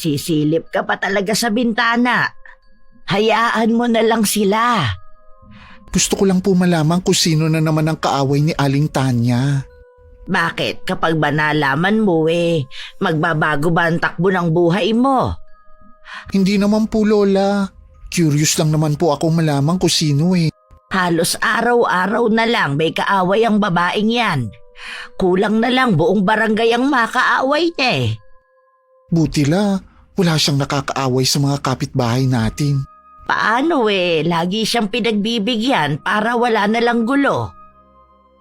Sisilip ka pa talaga sa bintana. Hayaan mo na lang sila. Gusto ko lang po malaman kung sino na naman ang kaaway ni Aling Tanya. Bakit kapag ba nalaman mo magbabago ba ang takbo ng buhay mo? Hindi naman po, Lola. Curious lang naman po ako malaman kung sino Halos araw-araw na lang may kaaway ang babaeng yan. Kulang na lang buong barangay ang makaaway niya Buti la, wala siyang nakakaaway sa mga kapitbahay natin. Paano lagi siyang pinagbibigyan para wala na lang gulo.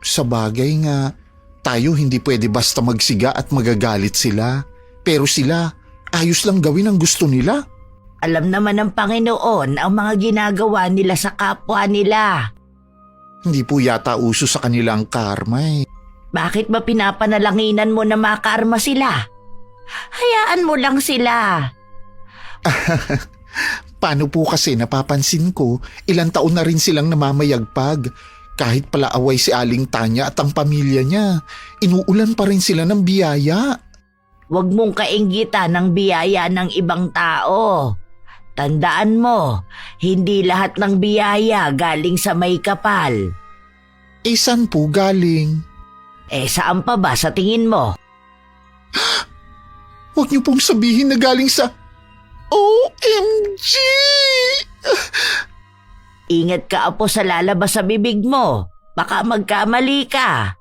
Sa bagay nga, tayo hindi pwede basta magsiga at magagalit sila. Pero sila, ayos lang gawin ang gusto nila. Alam naman ng Panginoon ang mga ginagawa nila sa kapwa nila. Hindi po yata uso sa kanilang karma Bakit ba pinapanalanginan mo na makarma sila? Hayaan mo lang sila. Paano po kasi napapansin ko, ilang taon na rin silang namamayagpag. Kahit pala away si Aling Tanya at ang pamilya niya, inuulan pa rin sila ng biyaya. Huwag mong kainggitan ng biyaya ng ibang tao. Tandaan mo, hindi lahat ng biyaya galing sa may kapal. Saan po galing? Saan pa ba sa tingin mo? Huwag niyo pong sabihin na galing sa... OMG! Ingat ka apo sa lalabas sa bibig mo. Baka magkamali ka.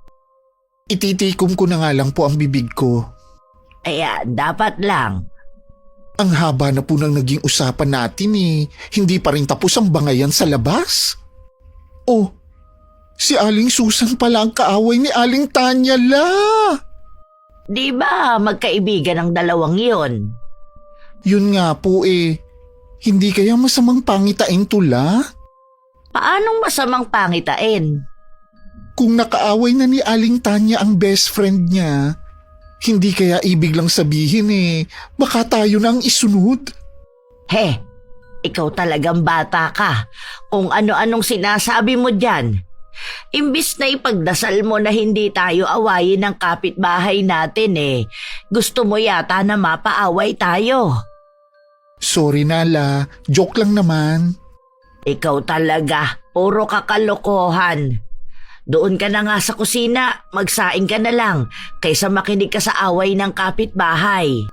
Ititikom ko na nga lang po ang bibig ko. Dapat lang. Ang haba na po nang naging usapan natin Hindi pa rin tapos ang bangayan sa labas. Si Aling Susan pala ang kaaway ni Aling Tanya la. Di ba magkaibigan ang dalawang yon? Yun nga po Hindi kaya masamang pangitain to la? Paanong masamang pangitain? Kung nakaaway na ni Aling Tanya ang best friend niya, hindi kaya ibig lang sabihin baka tayo na ang isunod. Ikaw talagang bata ka. Kung ano-anong sinasabi mo dyan. Imbis na ipagdasal mo na hindi tayo awayin ng kapitbahay natin gusto mo yata na mapaaway tayo. Sorry na la, joke lang naman. Ikaw talaga, puro kakalokohan. Doon ka na nga sa kusina, magsaing ka na lang, kaysa makinig ka sa away ng kapitbahay.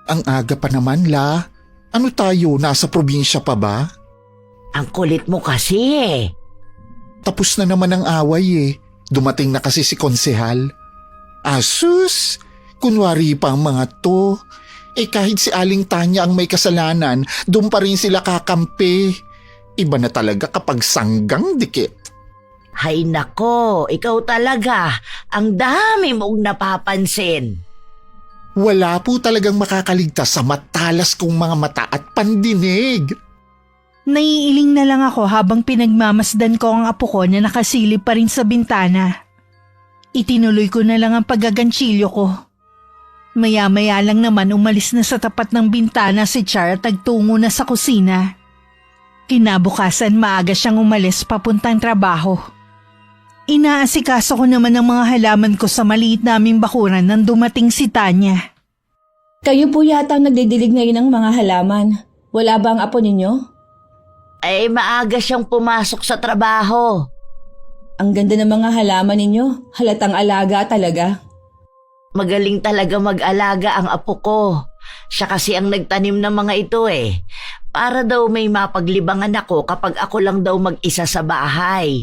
Ang aga pa naman la, ano tayo, nasa probinsya pa ba? Ang kulit mo kasi Tapos na naman ang away dumating na kasi si konsehal. Asus, kunwari pa ang mga to. Kahit si Aling Tanya ang may kasalanan, doon pa rin sila kakampi. Iba na talaga kapag sanggang dikit. Hay nako, ikaw talaga, ang dami mong napapansin. Wala po talagang makakaligtas sa matalas kong mga mata at pandinig. Naiiling na lang ako habang pinagmamasdan ko ang apo ko na nakasilip pa rin sa bintana. Itinuloy ko na lang ang paggaganchilyo ko. Maya-maya lang naman umalis na sa tapat ng bintana si Char at tagtungo na sa kusina. Kinabukasan maaga siyang umalis papuntang trabaho. Inaasikaso ko naman ang mga halaman ko sa maliit naming bakuran nang dumating si Tanya. Kayo po yata ang nagdidilig ngayon ng mga halaman. Wala ba ang apo ninyo? Maaga siyang pumasok sa trabaho. Ang ganda ng mga halaman ninyo. Halatang alaga talaga. Magaling talaga mag-alaga ang apo ko. Siya kasi ang nagtanim ng mga ito Para daw may mapaglibangan ako kapag ako lang daw mag-isa sa bahay.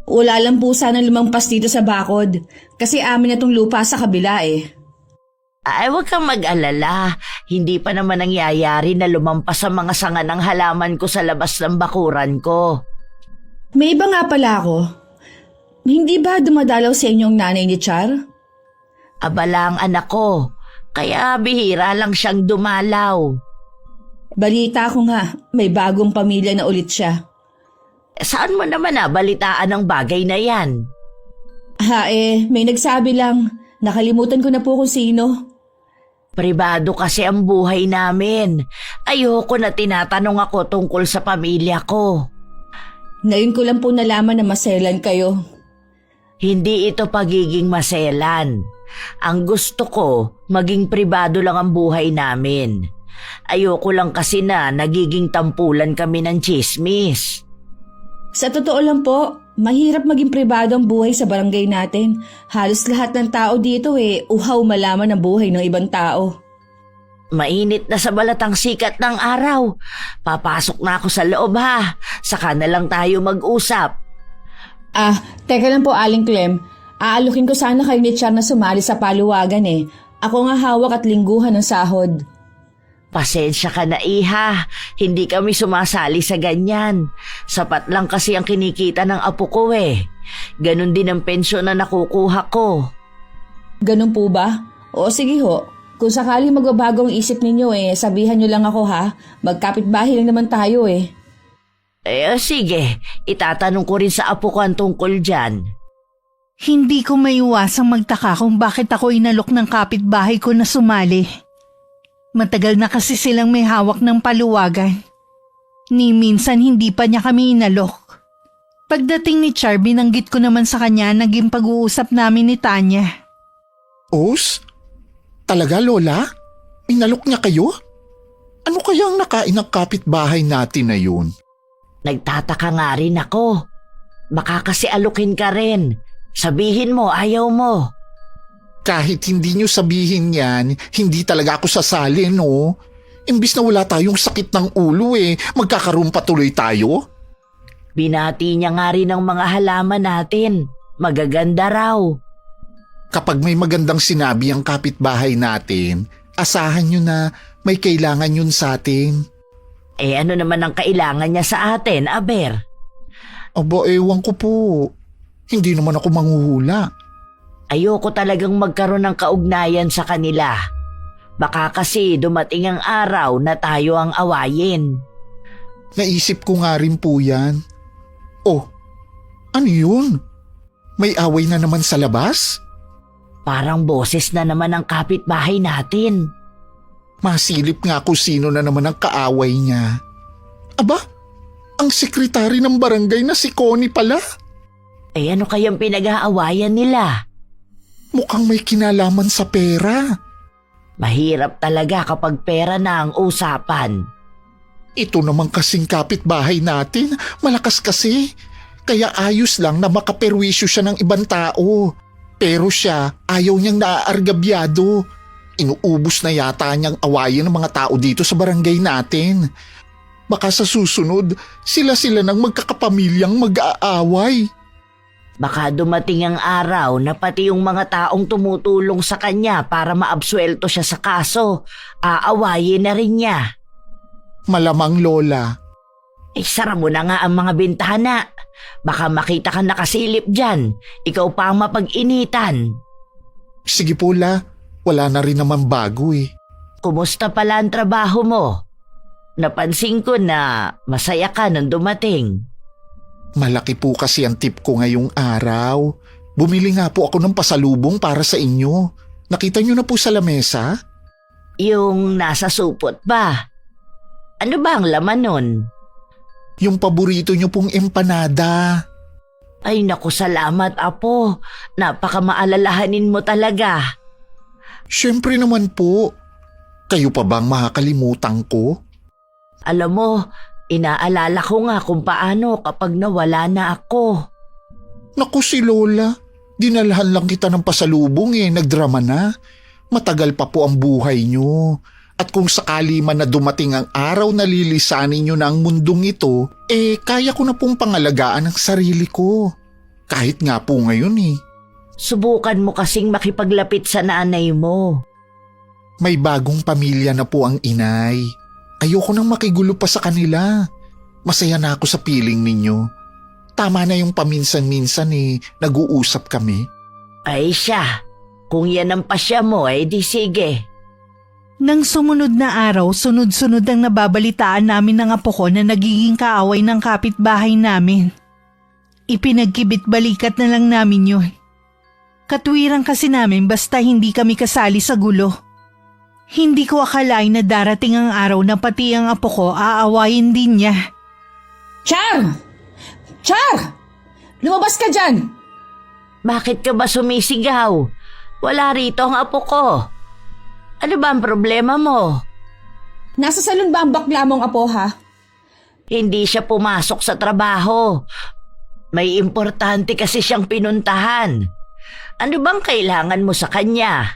Wala lang po sana lumampas dito sa bakod. Kasi amin na tong lupa sa kabila Huwag kang mag-alala. Hindi pa naman nangyayari na lumampas sa mga sanga ng halaman ko sa labas ng bakuran ko. May iba nga pala ako. Hindi ba dumadalaw sa inyong nanay ni Char? Abala ang anak ko. Kaya bihira lang siyang dumalaw. Balita ko nga, may bagong pamilya na ulit siya. Saan mo naman balitaan ang bagay na yan? May nagsabi lang. Nakalimutan ko na po kung sino. Pribado kasi ang buhay namin. Ayoko na tinatanong ako tungkol sa pamilya ko. Ngayon ko lang po nalaman na maselan kayo. Hindi ito pagiging maselan. Ang gusto ko, maging pribado lang ang buhay namin. Ayoko lang kasi na nagiging tampulan kami ng tsismis. Sa totoo lang po, mahirap maging pribado ang buhay sa barangay natin. Halos lahat ng tao dito uhaw malaman ang buhay ng ibang tao. Mainit na sa balatang sikat ng araw. Papasok na ako sa loob ha. Saka na lang tayo mag-usap. Teka lang po Aling Clem. Aalukin ko sana kayo ni Char na sumali sa paluwagan Ako nga hawak at lingguhan ng sahod. Pasensya ka na iha, hindi kami sumasali sa ganyan. Sapat lang kasi ang kinikita ng apo ko Ganon din ang pensyon na nakukuha ko. Ganun po ba? O sige ho, kung sakali magbabago ang isip ninyo sabihan nyo lang ako ha. Magkapitbahay lang naman tayo Sige, itatanong ko rin sa apo ko ang tungkol dyan. Hindi ko maiwasang magtaka kung bakit ako inalok ng kapitbahay ko na sumali. Matagal na kasi silang may hawak ng paluwagan. Ni minsan hindi pa niya kami inalok. Pagdating ni Char, binanggit ko naman sa kanya naging pag-uusap namin ni Tanya. Os? Talaga, Lola? Inalok niya kayo? Ano kaya ang nakain ng kapitbahay natin na yun? Nagtataka nga rin ako. Baka kasi alukin ka rin. Sabihin mo, ayaw mo. Kahit hindi nyo sabihin yan, hindi talaga ako sasali, no? Imbis na wala tayong sakit ng ulo magkakaroon pa tuloy tayo? Binati niya nga rin ang mga halaman natin. Magaganda raw. Kapag may magandang sinabi ang kapitbahay natin, asahan nyo na may kailangan yun sa atin. Ano naman ang kailangan niya sa atin, Aber? Aba, ewan ko po. Hindi naman ako manghuhula. Ayoko talagang magkaroon ng kaugnayan sa kanila. Baka kasi dumating ang araw na tayo ang awayin. Naisip ko nga rin po yan. Oh, ano yun? May away na naman sa labas? Parang boses na naman ang kapitbahay natin. Masilip nga kung sino na naman ang kaaway niya. Aba, ang sekretary ng barangay na si Connie pala. Ano kayang pinag-aawayan nila? Mukhang may kinalaman sa pera. Mahirap talaga kapag pera na ang usapan. Ito naman kasing kapitbahay natin, malakas kasi. Kaya ayos lang na makaperwisyo siya ng ibang tao. Pero siya, ayaw niyang naaargabyado. Inuubos na yata niyang awayin ng mga tao dito sa barangay natin. Baka sa susunod, sila-sila nang magkakapamilyang mag-aaway. Baka dumating ang araw na pati yung mga taong tumutulong sa kanya para maabsuelto siya sa kaso, aawayin na rin niya. Malamang, Lola. Sara mo na nga ang mga bintana. Baka makita ka nakasilip dyan. Ikaw pa ang mapag-initan. Sige po, La. Wala na rin naman bago Kumusta pala ang trabaho mo? Napansin ko na masaya ka nung dumating. Malaki po kasi ang tip ko ngayong araw. Bumili nga po ako ng pasalubong para sa inyo. Nakita niyo na po sa lamesa? Yung nasa supot ba? Ano ba ang laman nun? Yung paborito niyo pong empanada. Ay naku, salamat apo. Napakamaalalahanin mo talaga. Siyempre naman po. Kayo pa bang makakalimutan ko? Alam mo, inaalala ko nga kung paano kapag nawala na ako. Naku si Lola, dinalhan lang kita ng pasalubong nagdrama na. Matagal pa po ang buhay niyo. At kung sakali man na dumating ang araw na lilisanin niyo na ang mundong ito, kaya ko na pong pangalagaan ang sarili ko. Kahit nga po ngayon Subukan mo kasing makipaglapit sa nanay mo. May bagong pamilya na po ang inay. Ayoko nang makigulo pa sa kanila. Masaya na ako sa piling ninyo. Tama na yung paminsan-minsan nag-uusap kami. Ay siya, kung yan ang pasya mo di sige. Nang sumunod na araw, sunod-sunod ang nababalitaan namin ng apo ko na nagiging kaaway ng kapitbahay namin. Ipinagkibit-balikat na lang namin yun. Katwiran kasi namin basta hindi kami kasali sa gulo. Hindi ko akalain na darating ang araw na pati ang apo ko aawayin din niya. Char! Char! Lumabas ka dyan! Bakit ka ba sumisigaw? Wala rito ang apo ko. Ano ba ang problema mo? Nasa salon ba ang bakla mong apo ha? Hindi siya pumasok sa trabaho. May importante kasi siyang pinuntahan. Ano bang kailangan mo sa kanya?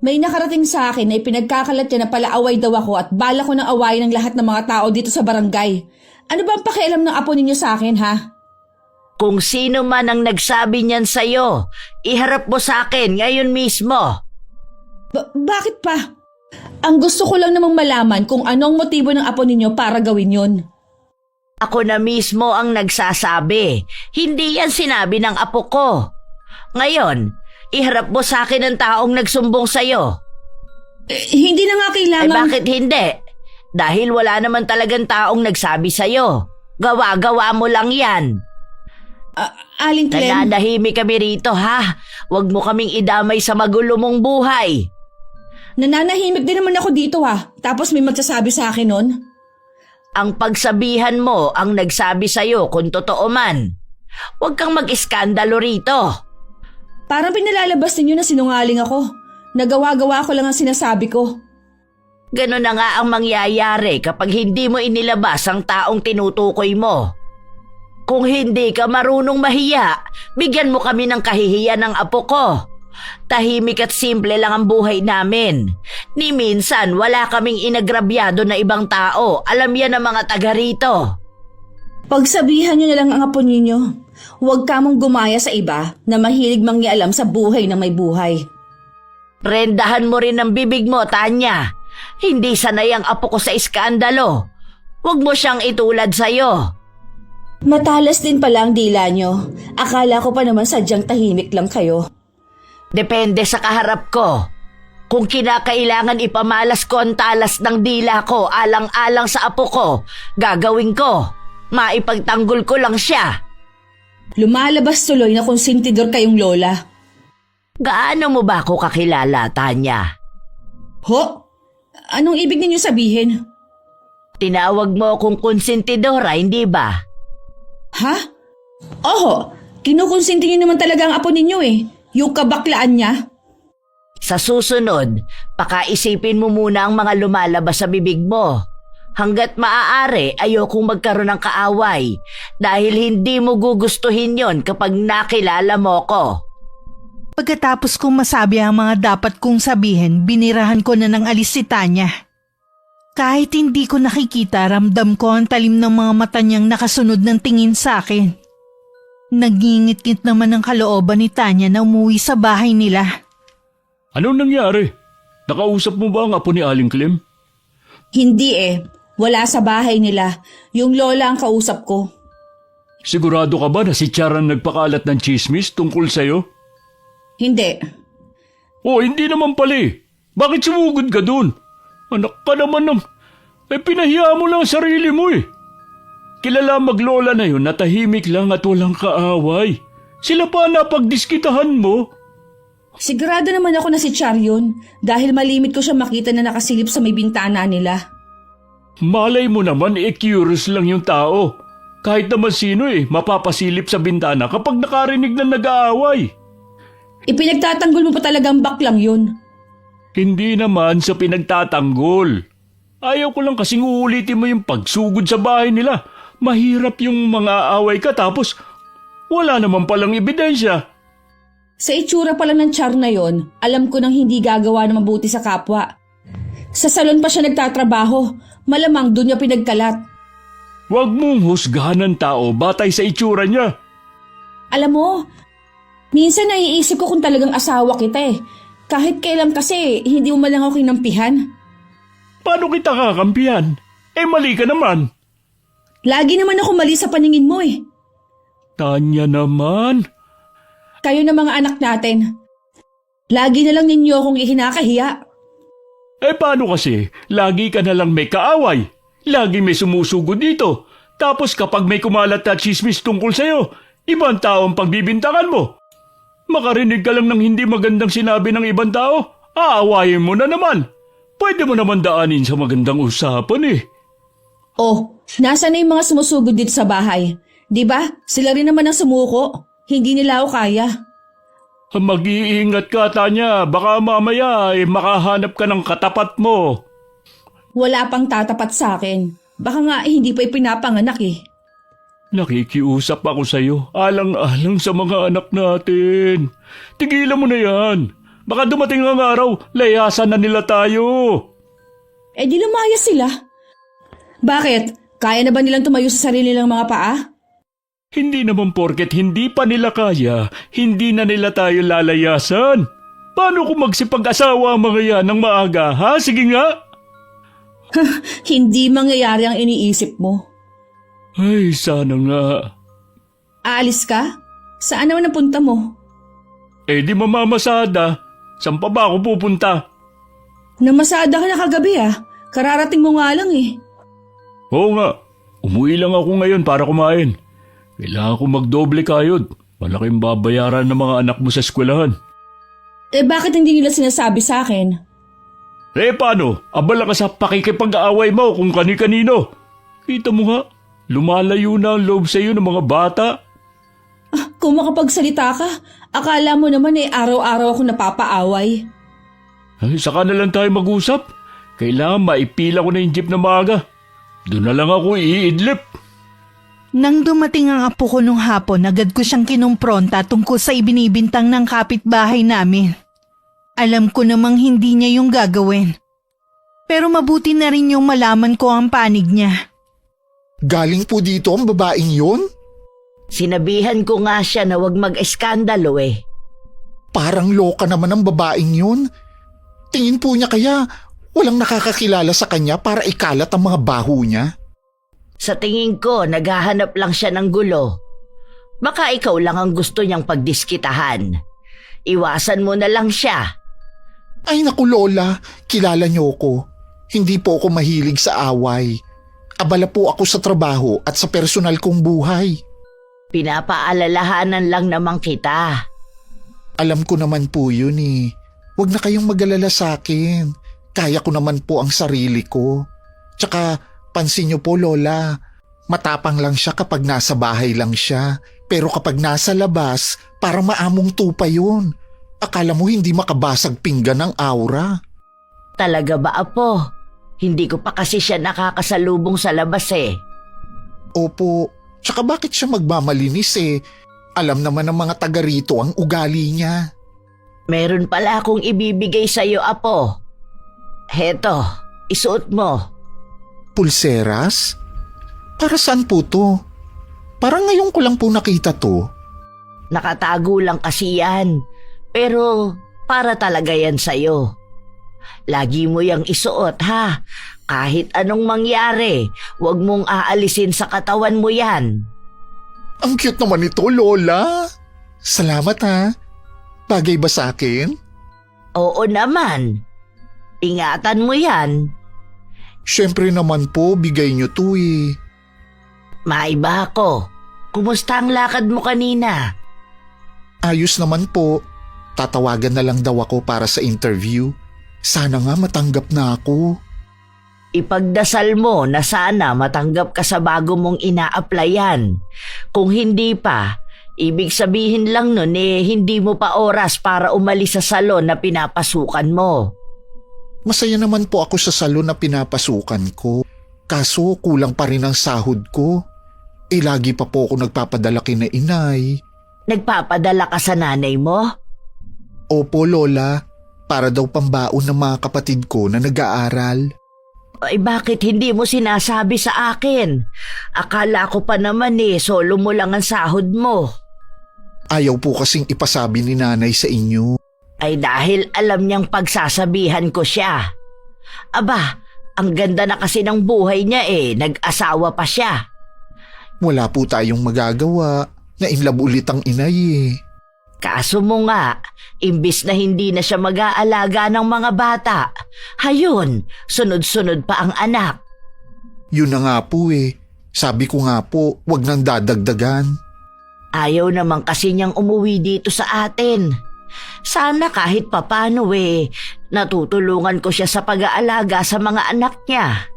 May nakarating sa akin na ipinagkakalat niya na palaaway daw ako at bala ko ng awayin ng lahat ng mga tao dito sa barangay. Ano ba ang pakialam ng apo ninyo sa akin ha? Kung sino man ang nagsabi niyan sa'yo, iharap mo sa akin ngayon mismo. Bakit pa? Ang gusto ko lang namang malaman kung anong motibo ng apo ninyo para gawin yon. Ako na mismo ang nagsasabi. Hindi yan sinabi ng apo ko. Ngayon, iharap mo sa akin ang taong nagsumbong sa'yo. Hindi na nga Ay kailangan... bakit hindi? Dahil wala naman talagang taong nagsabi sa'yo. Gawa-gawa mo lang yan. Aling Clem, Nananahimik kami rito ha. Huwag mo kaming idamay sa magulo mong buhay. nananahimik din naman ako dito ha. Tapos may magsasabi sa akin nun. Ang pagsabihan mo ang nagsabi sa'yo kung totoo man. Huwag kang mag-iskandalo rito. Parang pinalalabas ninyo na sinungaling ako. Nagawa-gawa ko lang ang sinasabi ko. Ganon na nga ang mangyayari kapag hindi mo inilabas ang taong tinutukoy mo. Kung hindi ka marunong mahiya, bigyan mo kami ng kahihiyan ng apo ko. Tahimik at simple lang ang buhay namin. Ni minsan wala kaming inagrabyado na ibang tao. Alam yan ng mga taga rito. Pagsabihan nyo na lang ang apo ninyo. Huwag ka mong gumaya sa iba na mahilig mangyalam sa buhay na may buhay. Rendahan mo rin ang bibig mo, Tanya. Hindi sanay ang apo ko sa iskandalo. Huwag mo siyang itulad sa'yo. Matalas din pala ang dila nyo. Akala ko pa naman sadyang tahimik lang kayo. Depende sa kaharap ko. Kung kinakailangan ipamalas ko ang talas ng dila ko alang-alang sa apo ko, gagawin ko. Maipagtanggol ko lang siya. Lumalabas tuloy na konsentidor kayong lola. Gaano mo ba ako kakilala, Tanya? Ho? Anong ibig ninyo sabihin? Tinawag mo akong konsentidora, hindi ba? Ha? Oho, kinukonsinti niyo naman talaga ang apo ninyo eh. Yung kabaklaan niya. Sa susunod, pakaisipin mo muna ang mga lumalabas sa bibig mo. Hanggat maaari, ayokong magkaroon ng kaaway dahil hindi mo gugustuhin yon kapag nakilala mo ko. Pagkatapos kong masabi ang mga dapat kong sabihin, binirahan ko na ng alis si Tanya. Kahit hindi ko nakikita, ramdam ko ang talim ng mga mata niyang nakasunod ng tingin sa akin. Nagingit-ngit naman ang kalooban ni Tanya na umuwi sa bahay nila. Anong nangyari? Nakausap mo ba ang apo ni Aling Clem? Hindi eh. Wala sa bahay nila. Yung lola ang kausap ko. Sigurado ka ba na si Charan nagpakalat ng chismis tungkol sa'yo? Hindi. O hindi naman pala eh. Bakit sumugod ka dun? Anak ka naman ng... pinahiya mo lang ang sarili mo eh. Kilala maglola na yun na tahimik lang at walang kaaway. Sila pa napagdiskitahan mo. Sigurado naman ako na si Char yun dahil malimit ko siya makita na nakasilip sa may bintana nila. Malay mo naman curious lang yung tao. Kahit naman sino mapapasilip sa bintana kapag nakarinig na nag-aaway. Ipinagtatanggol mo pa talagang baklang yun. Hindi naman sa pinagtatanggol. Ayaw ko lang kasing uulitin mo yung pagsugod sa bahay nila. Mahirap yung mga away ka tapos wala naman palang ebidensya. Sa itsura pa lang ng Char na yon, alam ko nang hindi gagawa na mabuti sa kapwa. Sa salon pa siya nagtatrabaho, malamang doon niya pinagkalat. Huwag mong husgahan ng tao batay sa itsura niya. Alam mo, minsan naiisip ko kung talagang asawa kita eh. Kahit kailan kasi, hindi mo malang ako kinampihan. Paano kita kakampihan? Mali ka naman. Lagi naman ako mali sa paningin mo eh. Tanya naman. Kayo na mga anak natin. Lagi na lang ninyo akong ihinakahiya. Paano kasi? Lagi ka na lang may kaaway. Lagi may sumusugo dito. Tapos kapag may kumalat na chismis tungkol sa'yo, ibang tao ang pagbibintangan mo. Makarinig ka lang ng hindi magandang sinabi ng ibang tao, aawayin mo na naman. Pwede mo naman daanin sa magandang usapan eh. Oh, nasa na yung mga sumusugod dito sa bahay? Di ba? Sila rin naman ang sumuko. Hindi nila ako kaya. Mag-iingat ka, Tanya. Baka mamaya makahanap ka ng katapat mo. Wala pang tatapat sa akin. Baka nga hindi pa ipinapanganak eh. Nakikiusap ako sa'yo, alang-alang sa mga anak natin. Tigilan mo na yan. Baka dumating ang araw, layasan na nila tayo. Eh di lumayas sila. Bakit? Kaya na ba nilang tumayo sa sarili nilang mga paa? Hindi naman porket hindi pa nila kaya, hindi na nila tayo lalayasan. Paano kung magsipag-asawa ang mga yan ng maaga, ha? Sige nga. Hindi mangyayari ang iniisip mo. Ay, sana nga. Aalis ka? Saan naman napunta mo? Eh di mamamasada. Saan pa ba ako pupunta? Namasada ka na kagabi ah. Kararating mo nga lang eh. Oo nga, umuwi lang ako ngayon para kumain. Kailangan ko magdoble kayod. Malaking babayaran ng mga anak mo sa eskwelahan. Eh bakit hindi nila sinasabi sa akin? Eh paano? Abala ka sa pakikipag-aaway mo kung kani-kanino. Kita mo nga, lumalayo na ang loob sa iyo ng mga bata. Kung makapagsalita ka, akala mo naman eh araw-araw ako napapaaway. Ay, saka na lang tayo mag-usap. Kailangan maipila ko na yung jeep na maaga. Doon na lang ako iidlip. Nang dumating ang apo ko nung hapon, agad ko siyang kinumpronta tungkol sa ibinibintang ng kapitbahay namin. Alam ko namang hindi niya yung gagawin. Pero mabuti na rin yung malaman ko ang panig niya. Galing po dito ang babaeng yun? Sinabihan ko nga siya na huwag mag-eskandalo eh. Parang loka naman ang babaeng yun. Tingin po niya kaya walang nakakakilala sa kanya para ikalat ang mga baho niya. Sa tingin ko, naghahanap lang siya ng gulo. Baka ikaw lang ang gusto niyang pagdiskitahan. Iwasan mo na lang siya. Ay naku Lola, kilala niyo ko. Hindi po ako mahilig sa away. Abala po ako sa trabaho at sa personal kong buhay. Pinapaalalahanan lang naman kita. Alam ko naman po yun eh. Huwag na kayong mag-alala sa akin. Kaya ko naman po ang sarili ko. Tsaka pansin niyo po Lola, matapang lang siya kapag nasa bahay lang siya. Pero kapag nasa labas, parang maamong tupa yun. Akala mo hindi makabasag pinggan ng aura. Talaga ba, Apo? Hindi ko pa kasi siya nakakasalubong sa labas eh. Opo, tsaka bakit siya magmamalinis eh? Alam naman ng mga taga rito ang ugali niya. Meron pala akong ibibigay sa'yo, Apo. Heto, isuot mo. Pulseras? Para saan po to? Parang ngayon ko lang po nakita to. Nakatago lang kasi yan. Pero para talaga yan sa'yo. Lagi mo yang isuot ha. Kahit anong mangyari, huwag mong aalisin sa katawan mo yan. Ang cute naman ito, Lola. Salamat ha. Bagay ba sa akin? Oo naman. Ingatan mo yan. Siyempre naman po, bigay niyo to eh. Maiba ako. Kumusta ang lakad mo kanina? Ayos naman po. Tatawagan na lang daw ako para sa interview. Sana nga matanggap na ako. Ipagdasal mo na sana matanggap ka sa bago mong ina-applyan. Kung hindi pa, ibig sabihin lang nun eh hindi mo pa oras para umalis sa salon na pinapasukan mo. Masaya naman po ako sa salon na pinapasukan ko. Kaso kulang pa rin ang sahod ko. Lagi pa po ako nagpapadala kina inay. Nagpapadala ka sa nanay mo? Opo, Lola. Para daw pambaon ng mga kapatid ko na nag-aaral. Ay bakit hindi mo sinasabi sa akin? Akala ko pa naman solo mo lang ang sahod mo. Ayaw po kasing ipasabi ni nanay sa inyo. Ay dahil alam niyang pagsasabihan ko siya. Aba, ang ganda na kasi ng buhay niya nag-asawa pa siya. Wala po tayong magagawa. Nainlab ulit ang inay eh. Kaso mo nga, imbis na hindi na siya mag-aalaga ng mga bata, hayun, sunod-sunod pa ang anak. Yun na nga po eh. Sabi ko nga po, wag nang dadagdagan. Ayaw naman kasi niyang umuwi dito sa atin. Sana kahit papano natutulungan ko siya sa pag-aalaga sa mga anak niya.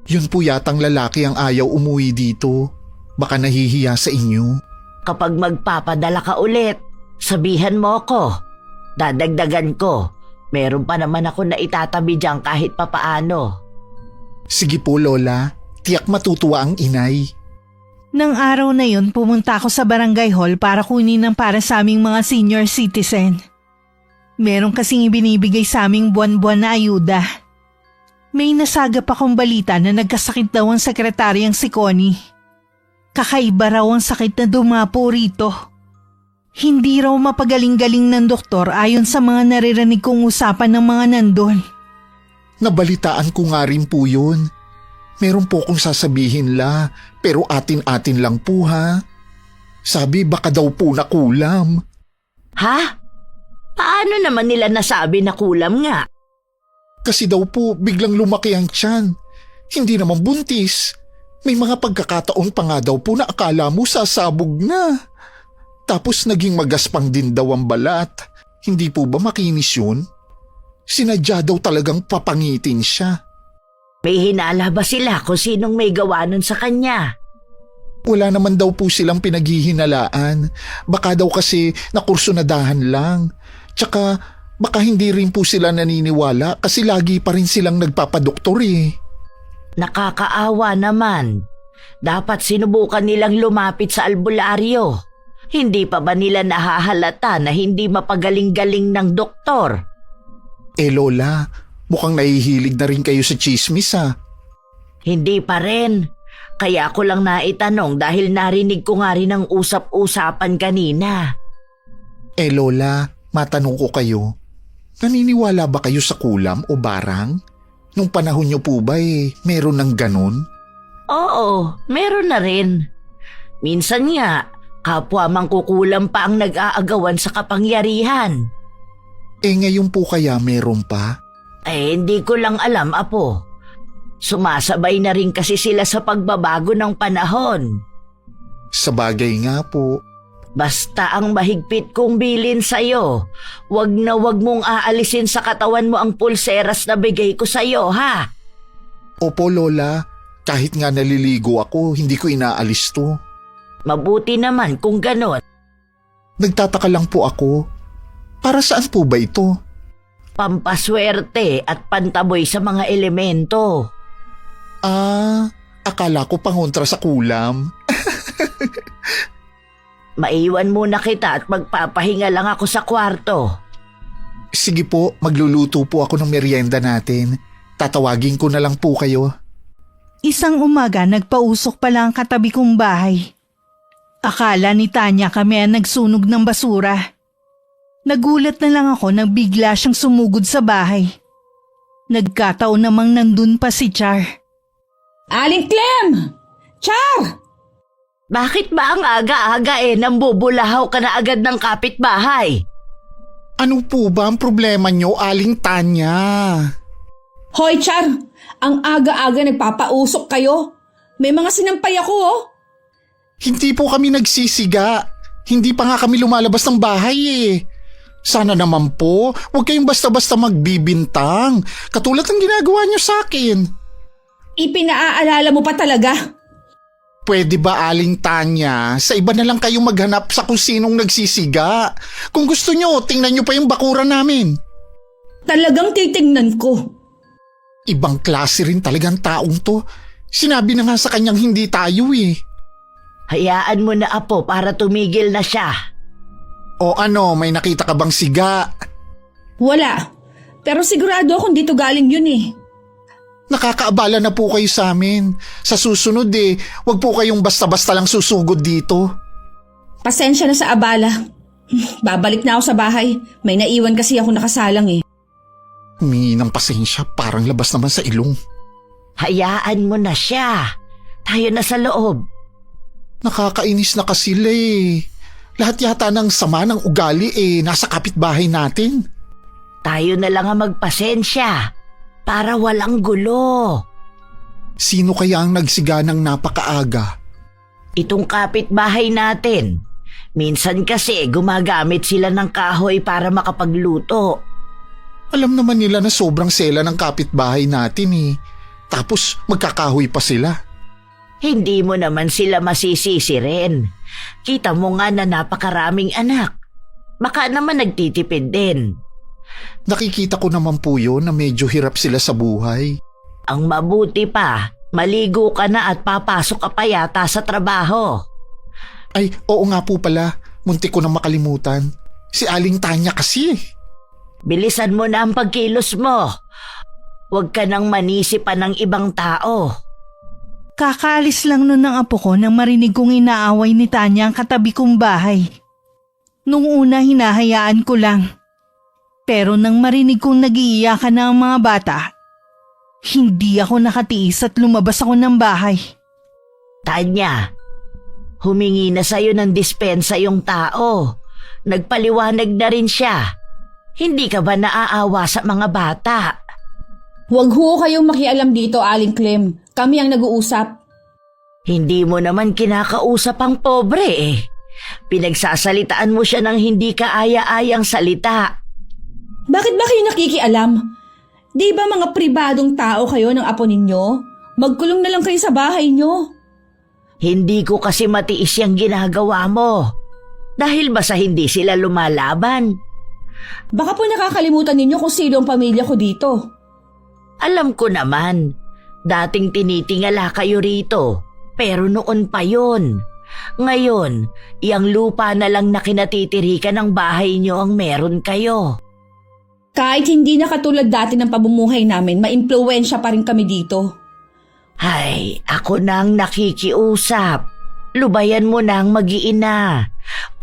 Yun po yatang lalaki ang ayaw umuwi dito. Baka nahihiya sa inyo. Kapag magpapadala ka ulit, Sabihan mo ko. Dadagdagan ko. Meron pa naman ako na itatabi dyan kahit papaano. Sige po, Lola. Tiyak matutuwa ang inay. Nang araw na yun, pumunta ako sa barangay hall para kunin ang para sa aming mga senior citizen. Meron kasing ibinibigay sa aming buwan-buwan na ayuda. May nasagap akong balita na nagkasakit daw ang sekretaryang si Connie. Kakaiba raw ang sakit na dumapo rito. Hindi raw mapagaling-galing ng doktor ayon sa mga naririnig kong usapan ng mga nandun. Nabalitaan ko nga rin po yun. Meron po kong sasabihin pero atin-atin lang po ha. Sabi baka daw po nakulam. Ha? Paano naman nila nasabi na kulam nga? Kasi daw po biglang lumaki ang tiyan. Hindi naman buntis. May mga pagkakataon pa nga daw po na akala mo sasabog na. Tapos naging magaspang din daw ang balat. Hindi po ba makinis yun? Sinadya daw talagang papangitin siya. May hinala ba sila kung sinong may gawa nun sa kanya? Wala naman daw po silang pinaghihinalaan. Baka daw kasi nakursunadahan lang. Tsaka baka hindi rin po sila naniniwala kasi lagi pa rin silang nagpapadoktor eh. Nakakaawa naman. Dapat sinubukan nilang lumapit sa albularyo. Hindi pa ba nila nahahalata na hindi mapagaling-galing ng doktor? Lola, mukhang nahihilig na rin kayo sa chismis ha. Hindi pa rin. Kaya ko lang naitanong dahil narinig ko nga rin ang usap-usapan kanina. Lola, matanong ko kayo. Naniniwala ba kayo sa kulam o barang? Nung panahon niyo po ba meron ng ganon? Oo, meron na rin. Minsan nga, kapwa mangkukulam pa ang nag-aagawan sa kapangyarihan. Ngayon po kaya meron pa? Hindi ko lang alam, Apo. Sumasabay na rin kasi sila sa pagbabago ng panahon. Sabagay nga po. Basta ang mahigpit kong bilin sa'yo, wag na wag mong aalisin sa katawan mo ang pulseras na bigay ko sa'yo, ha? Opo, Lola. Kahit nga naliligo ako, hindi ko inaalis to. Mabuti naman kung ganon. Nagtataka lang po ako. Para saan po ba ito? Pampaswerte at pantaboy sa mga elemento. Akala ko pangontra sa kulam. Maiwan muna kita at magpapahinga lang ako sa kwarto. Sige po, magluluto po ako ng merienda natin. Tatawagin ko na lang po kayo. Isang umaga nagpausok pala ang katabi kong bahay. Akala ni Tanya kami ang nagsunog ng basura. Nagulat na lang ako nang bigla siyang sumugod sa bahay. Nagkataon namang nandun pa si Char. Aling Clem! Char! Bakit ba ang aga-aga nambubulahaw ka na agad ng kapitbahay? Ano po ba ang problema niyo, Aling Tanya? Hoy, Char! Ang aga-aga nagpapausok kayo. May mga sinampay ako, oh. Hindi po kami nagsisiga. Hindi pa nga kami lumalabas ng bahay eh. Sana naman po, huwag kayong basta-basta magbibintang. Katulad ng ginagawa niyo sa akin. Ipinaaalala mo pa talaga. Pwede ba, Aling Tanya, sa iba na lang kayong maghanap sa kung sinong nagsisiga? Kung gusto niyo, tingnan niyo pa yung bakuran namin. Talagang titingnan ko. Ibang klase rin talagang taong to. Sinabi na nga sa kanyang hindi tayo eh. Hayaan mo na, Apo, para tumigil na siya. O ano, may nakita ka bang siga? Wala. Pero sigurado akong dito galing yun eh. Nakakaabala na po kayo sa amin. Sa susunod wag po kayong basta-basta lang susugod dito. Pasensya na sa abala. Babalik na ako sa bahay. May naiwan kasi ako nakasalang eh. Humingi ng pasensya, parang labas naman sa ilong. Hayaan mo na siya. Tayo na sa loob. Nakakainis na kasi sila eh. Lahat yata ng sama ng ugali nasa kapitbahay natin. Tayo na lang ang magpasensya para walang gulo. Sino kaya ang nagsiga ng napakaaga? Itong kapitbahay natin. Minsan kasi gumagamit sila ng kahoy para makapagluto. Alam naman nila na sobrang sela ng kapitbahay natin eh. Tapos magkakahoy pa sila. Hindi mo naman sila masisisi rin. Kita mo nga na napakaraming anak. Baka naman nagtitipid din. Nakikita ko naman po yun na medyo hirap sila sa buhay. Ang mabuti pa, maligo ka na at papasok ka pa yata sa trabaho. Ay, oo nga po pala. Muntik ko na makalimutan. Si Aling Tanya kasi. Bilisan mo na ang pagkilos mo. Huwag ka nang manisi pa ng ibang tao. Kakaalis lang nun ng apo ko nang marinig kong inaaway ni Tanya ang katabi kong bahay. Nung una hinahayaan ko lang. Pero nang marinig kong nag-iiyakan na ang mga bata, hindi ako nakatiis at lumabas ako ng bahay. Tanya, humingi na sa'yo ng dispensa yung tao. Nagpaliwanag na rin siya. Hindi ka ba naaawa sa mga bata? Huwag ho kayong makialam dito, Aling Clem. Kami ang nag-uusap. Hindi mo naman kinakausap ang pobre eh. Pinagsasalitaan mo siya ng hindi kaaya-ayang salita. Bakit ba kayo nakikialam? Di ba mga pribadong tao kayo ng apo ninyo? Magkulong na lang kayo sa bahay nyo. Hindi ko kasi matiis yung ginagawa mo. Dahil ba sa hindi sila lumalaban? Baka po nakakalimutan ninyo kung sino ang pamilya ko dito. Alam ko naman, dating tinitingala kayo rito. Pero noon pa yon. Ngayon, iyang lupa na lang na kinatitirikan ng bahay nyo ang meron kayo. Kahit hindi na katulad dati ng pamumuhay namin, maimpluwensya pa rin kami dito. Ay, ako nang nakikiusap. Lubayan mo nang mag-iina.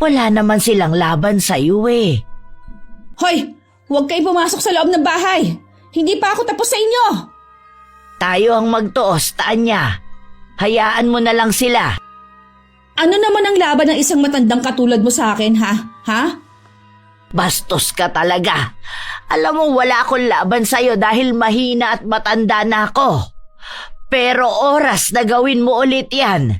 Wala naman silang laban sa iyo eh. Hoy! Huwag kayong pumasok sa loob ng bahay! Hindi pa ako tapos sa inyo! Tayo ang magtuos, Tanya. Hayaan mo na lang sila. Ano naman ang laban ng isang matandang katulad mo sa akin, ha? Ha? Bastos ka talaga. Alam mo, wala akong laban sa'yo dahil mahina at matanda na ako. Pero oras na gawin mo ulit yan.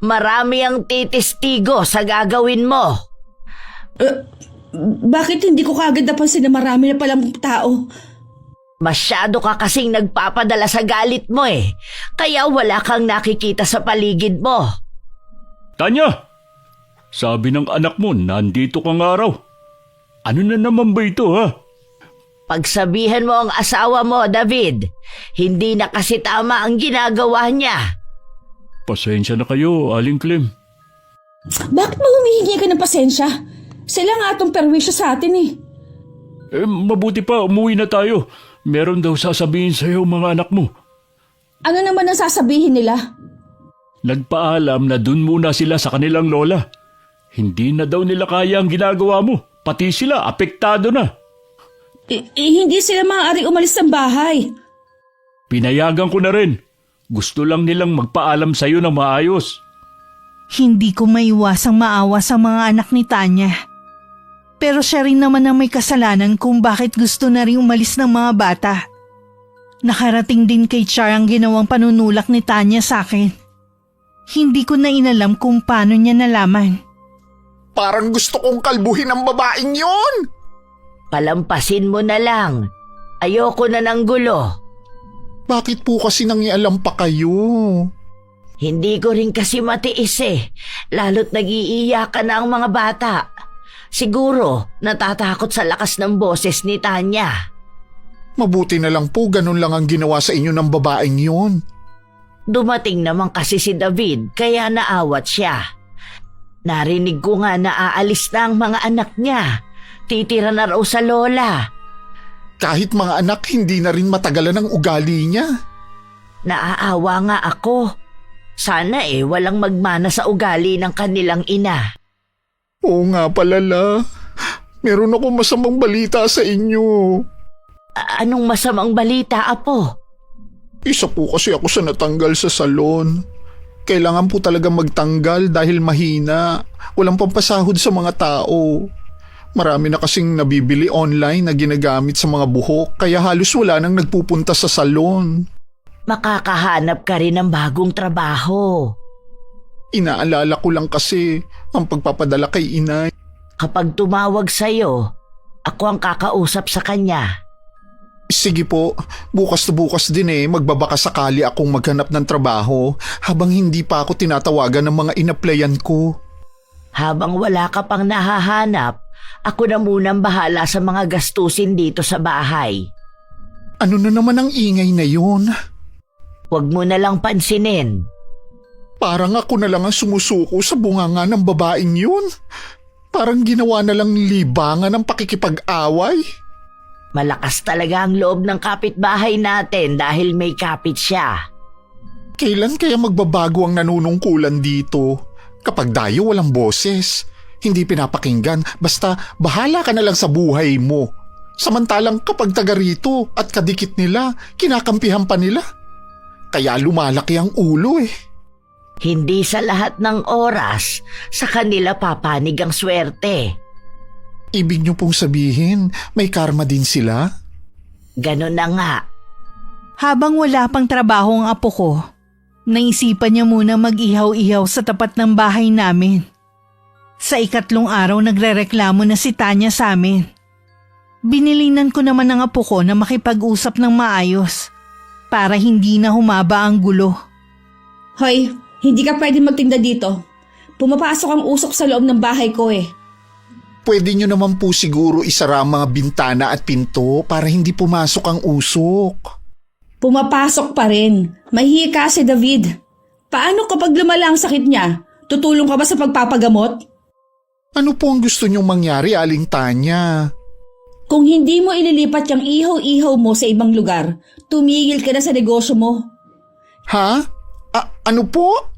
Marami ang titistigo sa gagawin mo. Bakit hindi ko kagad napansin na marami na palang tao? Masyado ka kasing nagpapadala sa galit mo eh. Kaya wala kang nakikita sa paligid mo. Tanya! Sabi ng anak mo, nandito kang araw. Ano na naman ba ito, ha? Pagsabihan mo ang asawa mo, David. Hindi na kasi tama ang ginagawa niya. Pasensya na kayo, Aling Clem. Bakit mo humihingi ka ng pasensya? Sila nga itong perwisyo sa atin eh. Mabuti pa, umuwi na tayo. Meron daw sasabihin sa'yo mga anak mo. Ano naman ang sasabihin nila? Nagpaalam na dun muna sila sa kanilang lola. Hindi na daw nila kaya ang ginagawa mo. Pati sila, apektado na. Hindi sila maaaring umalis ng bahay. Pinayagan ko na rin. Gusto lang nilang magpaalam sa'yo na maayos. Hindi ko maiwasang maawa sa mga anak ni Tanya. Pero siya rin naman ang may kasalanan kung bakit gusto na rin umalis ng mga bata. Nakarating din kay Char ang ginawang panunulak ni Tanya sa akin. Hindi ko na inalam kung paano niya nalaman. Parang gusto kong kalbuhin ang babaeng yon. Palampasin mo na lang. Ayoko na ng gulo. Bakit po kasi nangialam pa kayo? Hindi ko rin kasi matiis eh. Lalo't nag-iiyakan na ang mga bata. Siguro natatakot sa lakas ng boses ni Tanya. Mabuti na lang po ganun lang ang ginawa sa inyo ng babaeng yon. Dumating naman kasi si David kaya naawat siya. Narinig ko nga na aalis na ang mga anak niya. Titira na raw sa lola. Kahit mga anak hindi na rin matagalan ang ugali niya. Naaawa nga ako. Sana walang magmana sa ugali ng kanilang ina. Oo nga palala. Meron akong masamang balita sa inyo. Anong masamang balita, Apo? Isa po kasi ako sa natanggal sa salon. Kailangan po talaga magtanggal dahil mahina. Walang pampasahod sa mga tao. Marami na kasing nabibili online na ginagamit sa mga buhok kaya halos wala nang nagpupunta sa salon. Makakahanap ka rin ng bagong trabaho. Inaalala ko lang kasi ang pagpapadala kay inay. Kapag tumawag sa'yo, ako ang kakausap sa kanya. Sige po, bukas na bukas din magbabaka sakali akong maghanap ng trabaho habang hindi pa ako tinatawagan ng mga inaplayan ko. Habang wala ka pang nahahanap, Ako na munang bahala sa mga gastusin dito sa bahay. Ano na naman ang ingay na yun? Huwag mo na lang pansinin. Parang ako na lang ang sumusuko sa bunganga ng babaeng yun. Parang ginawa na lang libangan ng pakikipag-away. Malakas talaga ang loob ng kapitbahay natin dahil may kapit siya. Kailan kaya magbabago ang nanunungkulan dito? Kapag dayo walang boses, hindi pinapakinggan, basta bahala ka na lang sa buhay mo. Samantalang kapag taga rito at kadikit nila, kinakampihan pa nila. Kaya lumalaki ang ulo eh. Hindi sa lahat ng oras sa kanila papanig ang swerte. Ibig niyo pong sabihin, may karma din sila? Ganon na nga. Habang wala pang trabaho ang apo ko, naisipan niya muna mag-ihaw-ihaw sa tapat ng bahay namin. Sa ikatlong araw nagrereklamo na si Tanya sa amin. Binilinan ko naman ang apo ko na makipag-usap ng maayos para hindi na humaba ang gulo. Hoy, hindi ka pwede magtinda dito. Pumapasok ang usok sa loob ng bahay ko eh. Pwede niyo naman po siguro isara ang mga bintana at pinto para hindi pumasok ang usok. Pumapasok pa rin. Mahihi ka si David. Paano kapag lumala ang sakit niya? Tutulong ka ba sa pagpapagamot? Ano po ang gusto niyong mangyari, Aling Tanya? Kung hindi mo ililipat yung ihaw-ihaw mo sa ibang lugar, tumigil ka na sa negosyo mo. Ha? Ano po?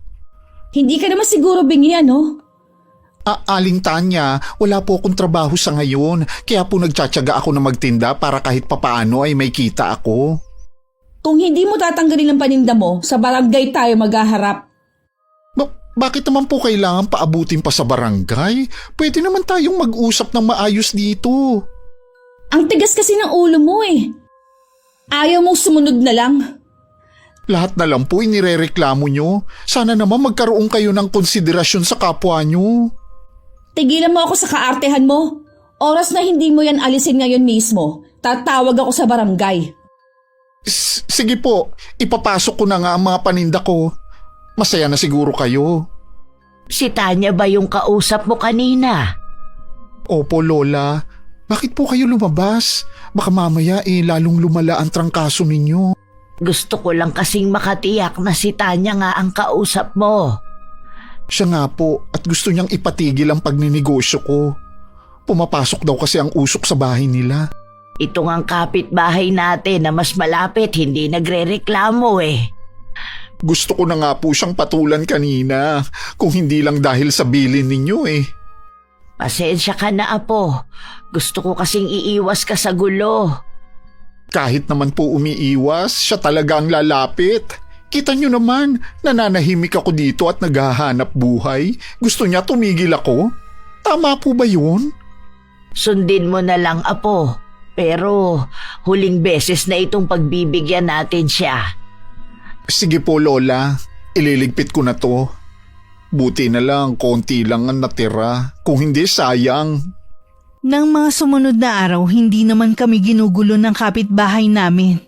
Hindi ka naman siguro bingi, no? Aling Tanya, wala po akong trabaho sa ngayon, kaya po nagtsatsaga ako na magtinda para kahit papaano ay may kita ako. Kung hindi mo tatanggalin ang paninda mo, sa barangay tayo maghaharap. Bakit naman po kailangan paabutin pa sa barangay? Pwede naman tayong mag-usap ng maayos dito. Ang tigas kasi ng ulo mo eh. Ayaw mong sumunod na lang. Lahat na lang po inirereklamo nyo. Sana naman magkaroon kayo ng konsiderasyon sa kapwa nyo. Tigilan mo ako sa kaartehan mo. Oras na hindi mo yan alisin ngayon mismo, tatawag ako sa barangay. Sige po, ipapasok ko na nga ang mga paninda ko. Masaya na siguro kayo. Si Tanya ba yung kausap mo kanina? Opo, Lola. Bakit po kayo lumabas? Baka mamaya lalong lumala ang trangkaso ninyo. Gusto ko lang kasing makatiyak na si Tanya nga ang kausap mo. Siya nga po at gusto niyang ipatigil ang pagninegosyo ko. Pumapasok daw kasi ang usok sa bahay nila. Ito ngang kapitbahay natin na mas malapit hindi nagrereklamo eh. Gusto ko na nga po siyang patulan kanina kung hindi lang dahil sa bilin ninyo eh. Pasensya ka na, apo. Gusto ko kasing iiwas ka sa gulo. Kahit naman po umiiwas, siya talaga ang lalapit. Kita niyo naman, nananahimik ako dito at naghahanap buhay. Gusto niya tumigil ako? Tama po ba yun? Sundin mo na lang, apo. Pero huling beses na itong pagbibigyan natin siya. Sige po, Lola. Ililigpit ko na to. Buti na lang, konti lang ang natira. Kung hindi, sayang. Nang mga sumunod na araw, hindi naman kami ginugulo ng kapitbahay namin.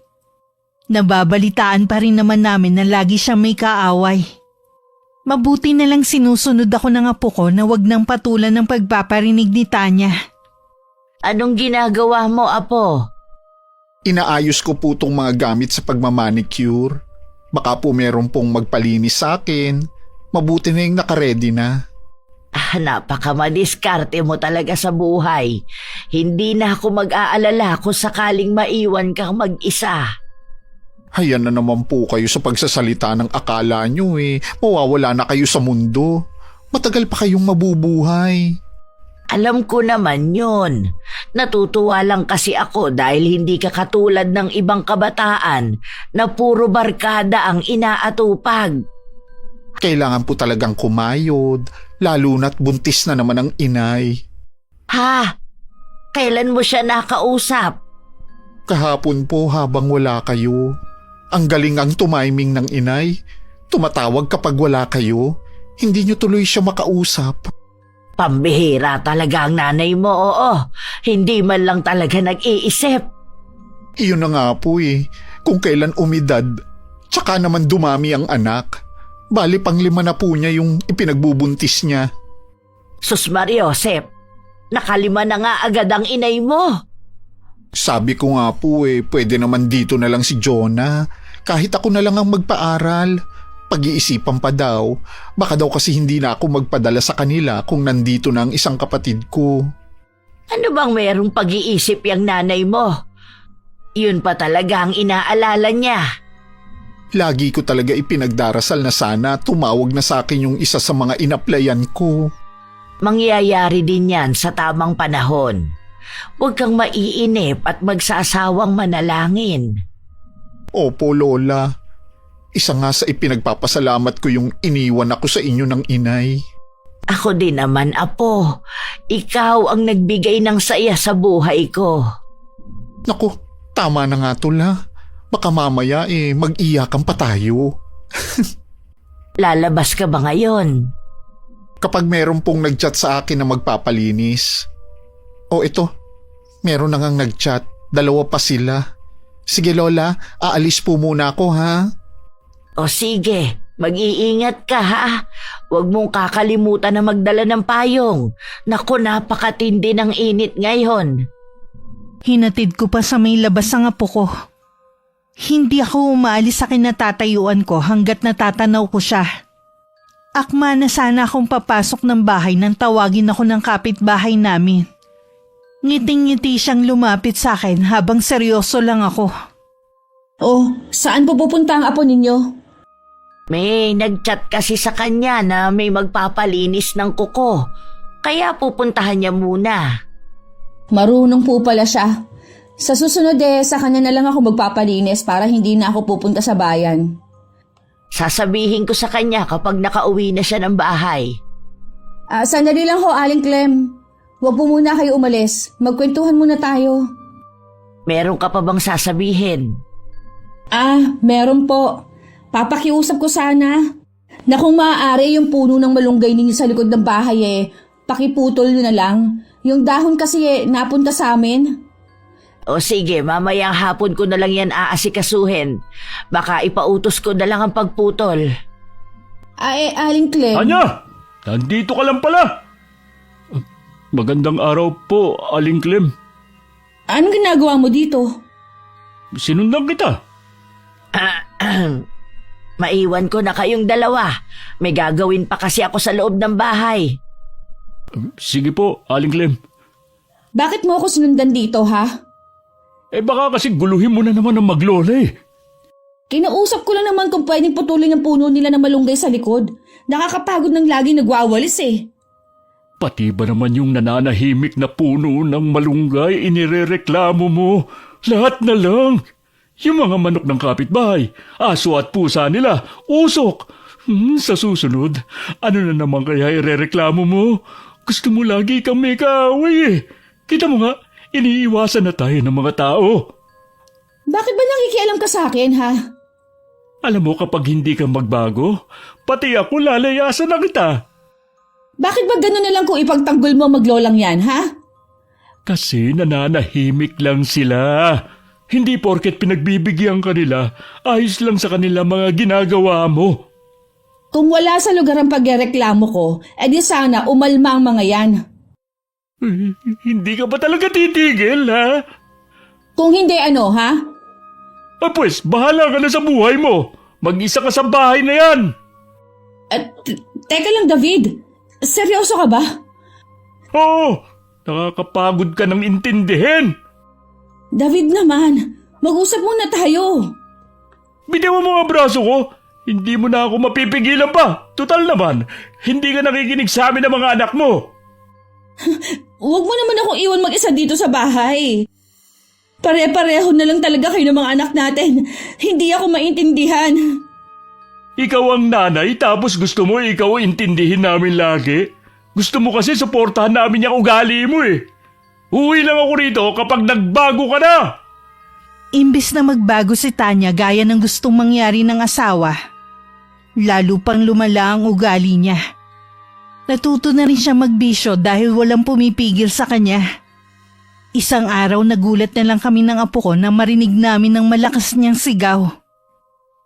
Nababalitaan pa rin naman namin na lagi siyang may kaaway. Mabuti na lang sinusunod ako ng apo ko na wag nang patulan ng pagpaparinig ni Tanya. Anong ginagawa mo, apo? Inaayos ko po tong mga gamit sa pagmamanicure. Baka po meron pong magpalinis sa akin. Mabuti na yung nakaredy na. Napakamadiskarte mo talaga sa buhay. Hindi na ako mag-aalala kung sakaling maiwan kang mag-isa. Hayan na naman po kayo sa pagsasalita ng akala nyo eh. Mawawala na kayo sa mundo. Matagal pa kayong mabubuhay. Alam ko naman yun. Natutuwa lang kasi ako dahil hindi ka katulad ng ibang kabataan na puro barkada ang inaatupag. Kailangan po talagang kumayod, lalo na't buntis na naman ang inay. Ha? Kailan mo siya nakausap? Kahapon po habang wala kayo. Ang galing ang tumiming ng inay. Tumatawag kapag wala kayo. Hindi niyo tuloy siya makausap. Pambihira talaga ang nanay mo, oo. Hindi man lang talaga nag-iisip. Iyon na nga po eh. Kung kailan umidad, tsaka naman dumami ang anak. Bali 5 na po niya yung ipinagbubuntis niya. Sus Mariosep, Nakalima na nga agad ang inay mo. Sabi ko nga po pwede naman dito na lang si Jonah. Kahit ako na lang ang magpaaral. Pag-iisipan pa daw. Baka daw kasi hindi na ako magpadala sa kanila kung nandito na ang isang kapatid ko. Ano bang merong pag-iisip yung nanay mo? Yun pa talaga ang inaalala niya. Lagi ko talaga ipinagdarasal na sana tumawag na sa akin yung isa sa mga inaplayan ko. Mangyayari din yan sa tamang panahon. Huwag kang maiinip at magsasawang manalangin. Opo, Lola. Isa nga sa ipinagpapasalamat ko yung iniwan ako sa inyo ng inay. Ako din naman, Apo. Ikaw ang nagbigay ng saya sa buhay ko. Naku, tama na nga Tula. Baka mamaya mag-iyakan pa tayo. Lalabas ka ba ngayon? Kapag meron pong nag-chat sa akin na magpapalinis. Ito. Meron na ngang nag-chat. 2 pa sila. Sige Lola, aalis po muna ako ha. O sige, mag-iingat ka ha. Huwag mong kakalimutan na magdala ng payong. Naku, napakatindi ng init ngayon. Hinatid ko pa sa may labas ang apo ko. Hindi ako umaalis sa kinatatayuan ko hanggat natatanaw ko siya. Akma na sana akong papasok ng bahay nang tawagin ako ng kapitbahay namin. Ngiting-ngiti siyang lumapit sa akin habang seryoso lang ako. Oh, saan po pupunta ang apo ninyo? May nag-chat kasi sa kanya na may magpapalinis ng kuko. Kaya pupuntahan niya muna. Marunong po pala siya. Sa susunod sa kanya na lang ako magpapalinis para hindi na ako pupunta sa bayan. Sasabihin ko sa kanya kapag nakauwi na siya ng bahay. Sandali lang ho, Aling Clem. Huwag po muna kayo umalis. Magkwentuhan muna tayo. Meron ka pa bang sasabihin? Meron po. Papakiusap ko sana na kung maaari yung puno ng malunggay ninyo sa likod ng bahay pakiputol nyo na lang. Yung dahon kasi napunta sa amin. O sige, mamayang hapon ko na lang yan aasikasuhin. Baka ipautos ko na lang ang pagputol. Aling Clem. Anya, nandito ka lang pala. Magandang araw po, Aling Clem. Anong ginagawa mo dito? Sinundan kita. Maiwan ko na kayong dalawa. May gagawin pa kasi ako sa loob ng bahay. Sige po, Aling Clem. Bakit mo ako sinundan dito, ha? Baka kasi guluhin mo na naman ang maglola Kinausap ko lang naman kung pwedeng putulin ang puno nila ng malunggay sa likod. Nakakapagod ng lagi nagwawalis Pati ba naman yung nananahimik na puno ng malunggay inirereklamo mo? Lahat na lang. Yung mga manok ng kapitbahay, aso at pusa nila, usok. Sa susunod, ano na naman kaya irereklamo mo? Gusto mo lagi kang may kaaway Kita mo nga, iniiwasan na tayo ng mga tao. Bakit ba nakikialam ka sa akin, ha? Alam mo kapag hindi ka magbago, pati ako lalayasan na kita. Bakit ba gano'n na lang kung ipagtanggol mo maglolang yan, ha? Kasi nananahimik lang sila. Hindi porket pinagbibigyan ka nila, ayos lang sa kanila mga ginagawa mo. Kung wala sa lugar ang pagreklamo ko, edi sana umalma ang mga yan. Hindi ka ba talaga titigil, ha? Kung hindi ha? Pues, bahala ka na sa buhay mo. Mag-isa ka sa bahay na yan. Teka lang, David. Seryoso ka ba? Oo, nakakapagod ka ng intindihin. David naman, mag-usap muna tayo. Bitiwan mo ang braso ko. Hindi mo na ako mapipigilan pa. Total naman, hindi ka nakikinig sa amin ng mga anak mo. Huwag mo naman akong iwan mag-isa dito sa bahay. Pare-pareho na lang talaga kayo ng mga anak natin. Hindi ako maintindihan. Ikaw ang nanay tapos gusto mo ikaw intindihin namin lagi. Gusto mo kasi suportahan namin yung ugali mo Uwi lang ako rito kapag nagbago ka na. Imbis na magbago si Tanya gaya ng gustong mangyari ng asawa, lalo pang lumala ang ugali niya. Natuto na rin siya magbisyo dahil walang pumipigil sa kanya. Isang araw nagulat na lang kami ng apo ko na marinig namin ng malakas niyang sigaw.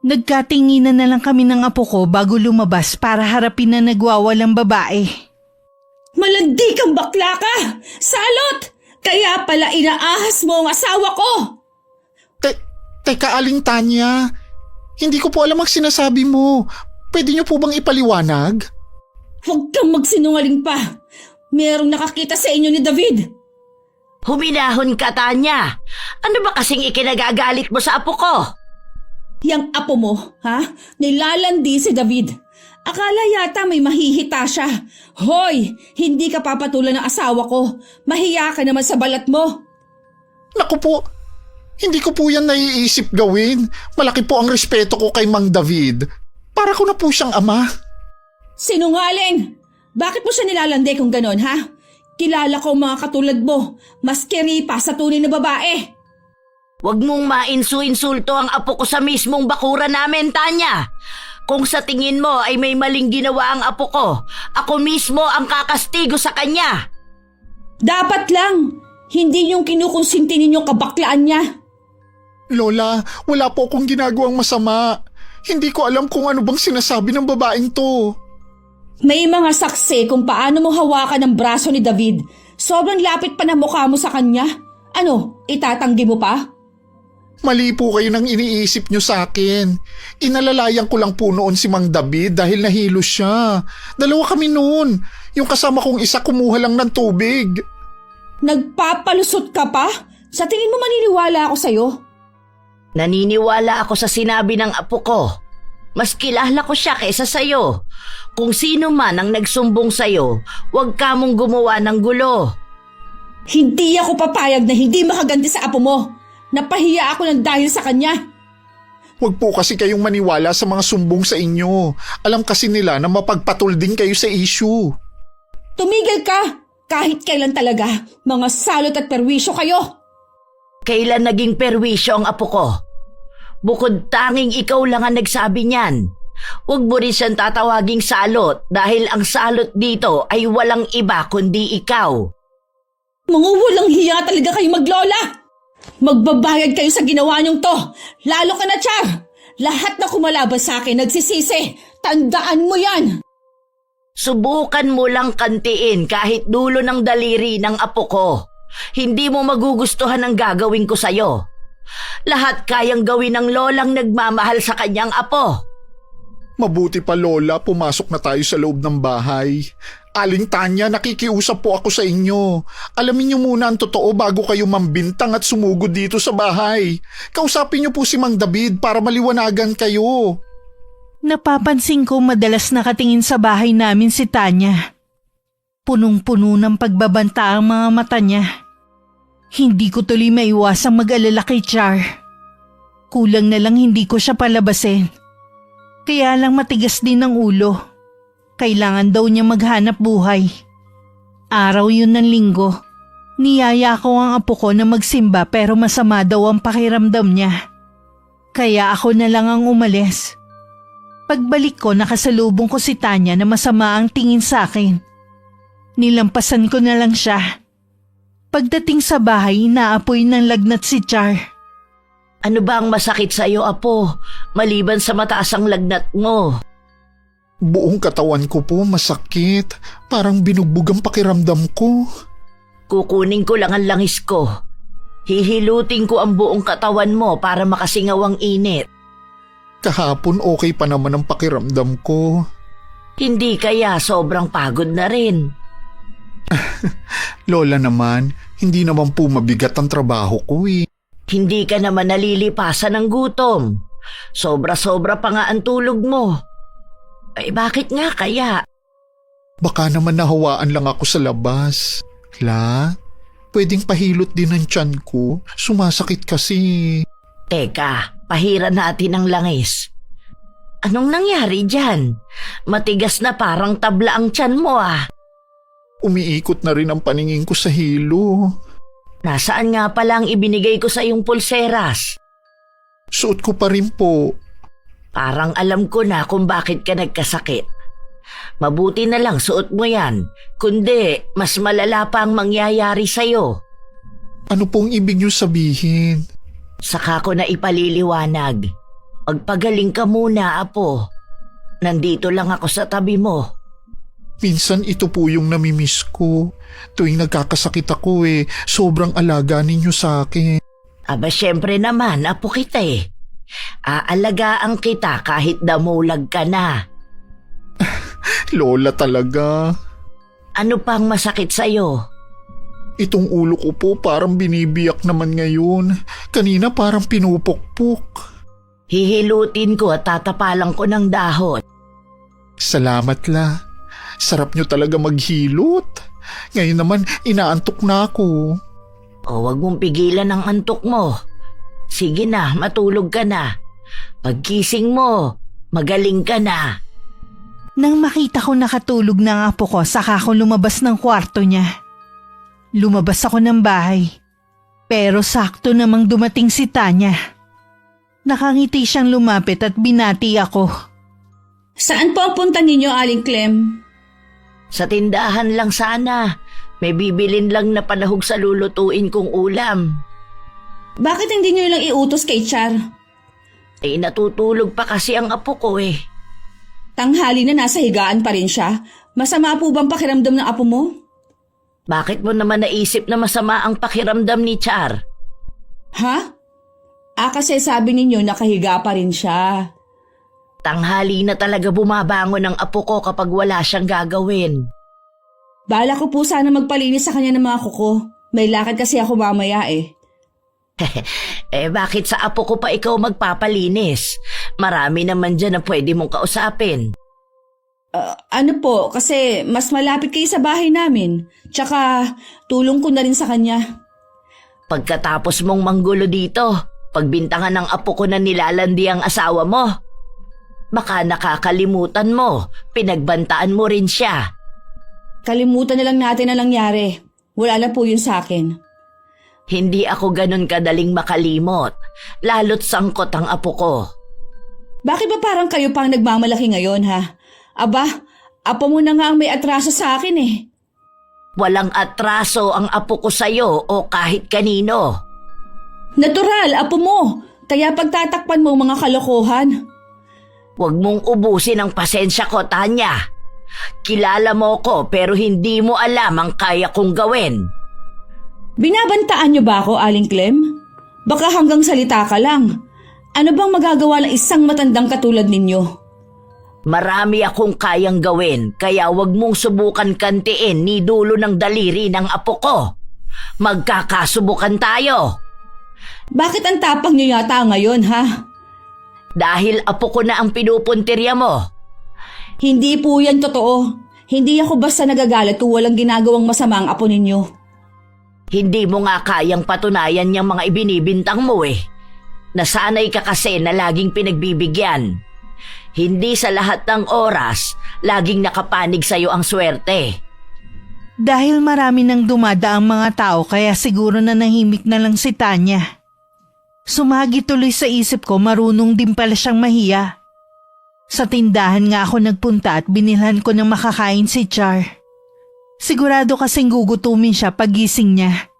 Nagkatinginan na lang kami ng apo ko bago lumabas para harapin na nagwawalang babae. Malandi kang bakla ka! Salot! Kaya pala inaahas mo ang asawa ko! Teka, Aling Tanya. Hindi ko po alam ang sinasabi mo. Pwede niyo po bang ipaliwanag? Huwag kang magsinungaling pa! Merong nakakita sa inyo ni David! Huminahon ka, Tanya. Ano ba kasing ikinagagalit mo sa apo ko? Yang apo mo, ha? Nilalandi si David. Akala yata may mahihita siya. Hoy, hindi ka papatulan ng asawa ko. Mahiya ka naman sa balat mo. Naku po, hindi ko po yan naiisip gawin. Malaki po ang respeto ko kay Mang David. Para ko na po siyang ama. Sinungaling! Bakit mo siya nilalandi kung ganon, ha? Kilala ko ang mga katulad mo. Mas kiripa sa tunay na babae. Huwag mong mainsu-insulto ang apo ko sa mismong bakura namin, Tanya. Kung sa tingin mo ay may maling ginawa ang apo ko, ako mismo ang kakastigo sa kanya. Dapat lang. Hindi yung kinukonsinti ninyong kabaklaan niya. Lola, wala po akong ginagawang masama. Hindi ko alam kung ano bang sinasabi ng babaeng to. May mga saksi kung paano mo hawakan ang braso ni David. Sobrang lapit pa na mukha mo sa kanya. Ano, itatanggi mo pa? Mali po kayo nang iniisip nyo sa akin. Inalalayan ko lang po noon si Mang David dahil nahilo siya. Dalawa kami noon. Yung kasama kong isa kumuha lang ng tubig. Nagpapalusot ka pa? Sa tingin mo maniniwala ako sa'yo? Naniniwala ako sa sinabi ng apo ko. Mas kilala ko siya kaysa sa'yo. Kung sino man ang nagsumbong sa'yo, huwag ka mong gumawa ng gulo. Hindi ako papayag na hindi makaganti sa apo mo. Napahiya ako ng dahil sa kanya. Huwag po kasi kayong maniwala sa mga sumbong sa inyo. Alam kasi nila na mapagpatol din kayo sa issue. Tumigil ka! Kahit kailan talaga, mga salot at perwisyo kayo! Kailan naging perwisyo ang apo ko? Bukod tanging ikaw lang ang nagsabi niyan. Huwag mo rin siyang tatawaging salot dahil ang salot dito ay walang iba kundi ikaw. Mga walang hiya talaga kayo maglola! Magbabayad kayo sa ginawa niyong to! Lalo ka na, Char! Lahat na kumalaban sa akin nagsisisi! Tandaan mo yan! Subukan mo lang kantiin kahit dulo ng daliri ng apo ko. Hindi mo magugustuhan ang gagawin ko sa'yo. Lahat kayang gawin ng lolang nagmamahal sa kanyang apo. Mabuti pa Lola, pumasok na tayo sa loob ng bahay. Aling Tanya, nakikiusap po ako sa inyo. Alamin niyo muna ang totoo bago kayo mambintang at sumugod dito sa bahay. Kausapin niyo po si Mang David para maliwanagan kayo. Napapansin ko madalas nakatingin sa bahay namin si Tanya. Punong-puno ng pagbabanta ang mga mata niya. Hindi ko tuloy maiwasang mag-alala kay Char. Kulang na lang hindi ko siya palabasin. Kaya lang matigas din ang ulo. Kailangan daw niya maghanap buhay. Araw yun ng linggo. Niyaya ko ang apo ko na magsimba pero masama daw ang pakiramdam niya. Kaya ako na lang ang umalis. Pagbalik ko nakasalubong ko si Tanya na masama ang tingin sa akin. Nilampasan ko na lang siya. Pagdating sa bahay, naapoy ng lagnat si Char. Ano ba ang masakit sa'yo, apo? Maliban sa mataas ang lagnat mo. Buong katawan ko po masakit. Parang binugbog ang pakiramdam ko. Kukunin ko lang ang langis ko. Hihilutin ko ang buong katawan mo para makasingaw ang init. Kahapon okay pa naman ang pakiramdam ko. Hindi kaya sobrang pagod na rin. Lola naman, hindi naman po mabigat ang trabaho ko eh. Hindi ka naman nalilipasan ng gutom. Sobra-sobra pa nga ang tulog mo. Ay bakit nga kaya? Baka naman nahawaan lang ako sa labas. La, pwedeng pahilot din ang tiyan ko. Sumasakit kasi. Teka, pahiran natin ang langis. Anong nangyari dyan? Matigas na parang tabla ang tiyan mo ah. Umiikot na rin ang paningin ko sa hilo. Nasaan nga pala ang ibinigay ko sa iyong pulseras? Suot ko pa rin po. Parang alam ko na kung bakit ka nagkasakit. Mabuti na lang suot mo yan, kundi mas malala pa ang mangyayari sa'yo. Ano pong ibig niyo sabihin? Saka ko na ipaliliwanag. Magpagaling ka muna, apo. Nandito lang ako sa tabi mo. Minsan ito po yung namimiss ko. Tuwing nagkakasakit ako sobrang alaga ninyo sa akin. Aba syempre naman, apo kita eh. Aalagaan kita kahit damulag ka na. Lola talaga. Ano pang masakit sa'yo? Itong ulo ko po parang binibiyak naman ngayon. Kanina parang pinupukpok. Hihilutin ko at tatapalan ko ng dahon. Salamat la. Sarap nyo talaga maghilot. Ngayon naman inaantok na ako. O wag mong pigilan ang antok mo. Sige na, matulog ka na. Pagkising mo, magaling ka na. Nang makita ko nakatulog na ang apo ko, saka ako lumabas ng kwarto niya. Lumabas ako ng bahay. Pero sakto namang dumating si Tanya. Nakangiti siyang lumapit at binati ako. Saan po ang punta ninyo, Aling Clem? Sa tindahan lang sana. May bibilin lang na panahog sa lulutuin kong ulam. Bakit hindi nyo lang iutos kay Char? Natutulog pa kasi ang apo ko eh. Tanghali na nasa higaan pa rin siya. Masama po bang pakiramdam ng apo mo? Bakit mo naman naisip na masama ang pakiramdam ni Char? Ha? Kasi sabi ninyo nakahiga pa rin siya. Tanghali na talaga bumabangon ang apo ko kapag wala siyang gagawin. Bala ko po sana magpalinis sa kanya ng mga kuko. May lakad kasi ako mamaya eh. Bakit sa apo ko pa ikaw magpapalinis? Marami naman dyan na pwede mong kausapin. Ano po, kasi mas malapit kayo sa bahay namin. Tsaka tulong ko na rin sa kanya. Pagkatapos mong manggulo dito, pagbintangan ng apo ko na nilalandi ang asawa mo. Baka nakakalimutan mo, pinagbantaan mo rin siya. Kalimutan na lang natin na nangyari. Wala na po yun sa akin. Hindi ako ganun kadaling makalimot, lalo't sangkot ang apo ko. Bakit ba parang kayo pang nagmamalaki ngayon ha? Aba, apo mo na nga ang may atraso sa akin eh. Walang atraso ang apo ko sa'yo o kahit kanino. Natural, apo mo. Kaya pagtatakpan mo mga kalokohan. Huwag mong ubusin ang pasensya ko, Tanya. Kilala mo ko pero hindi mo alam ang kaya kong gawin. Binabantaan niyo ba ako, Aling Clem? Baka hanggang salita ka lang. Ano bang magagawa ng isang matandang katulad ninyo? Marami akong kayang gawin kaya huwag mong subukan kantiin ni dulo ng daliri ng apo ko. Magkakasubukan tayo. Bakit ang tapang niyo yata ngayon, ha? Dahil apo ko na ang pinupuntirya mo. Hindi po yan totoo. Hindi ako basta nagagalit kung walang ginagawang masama ang apo ninyo. Hindi mo nga kayang patunayan yung mga ibinibintang mo eh. Nasanay ka kasi na laging pinagbibigyan. Hindi sa lahat ng oras, laging nakapanig sa'yo ang swerte. Dahil marami nang dumadaang mga tao kaya siguro na nahimik na lang si Tanya. Sumagi tuloy sa isip ko marunong din pala siyang mahiya. Sa tindahan nga ako nagpunta at binilhan ko ng makakain si Char. Sigurado kasing gugutumin siya pagising niya.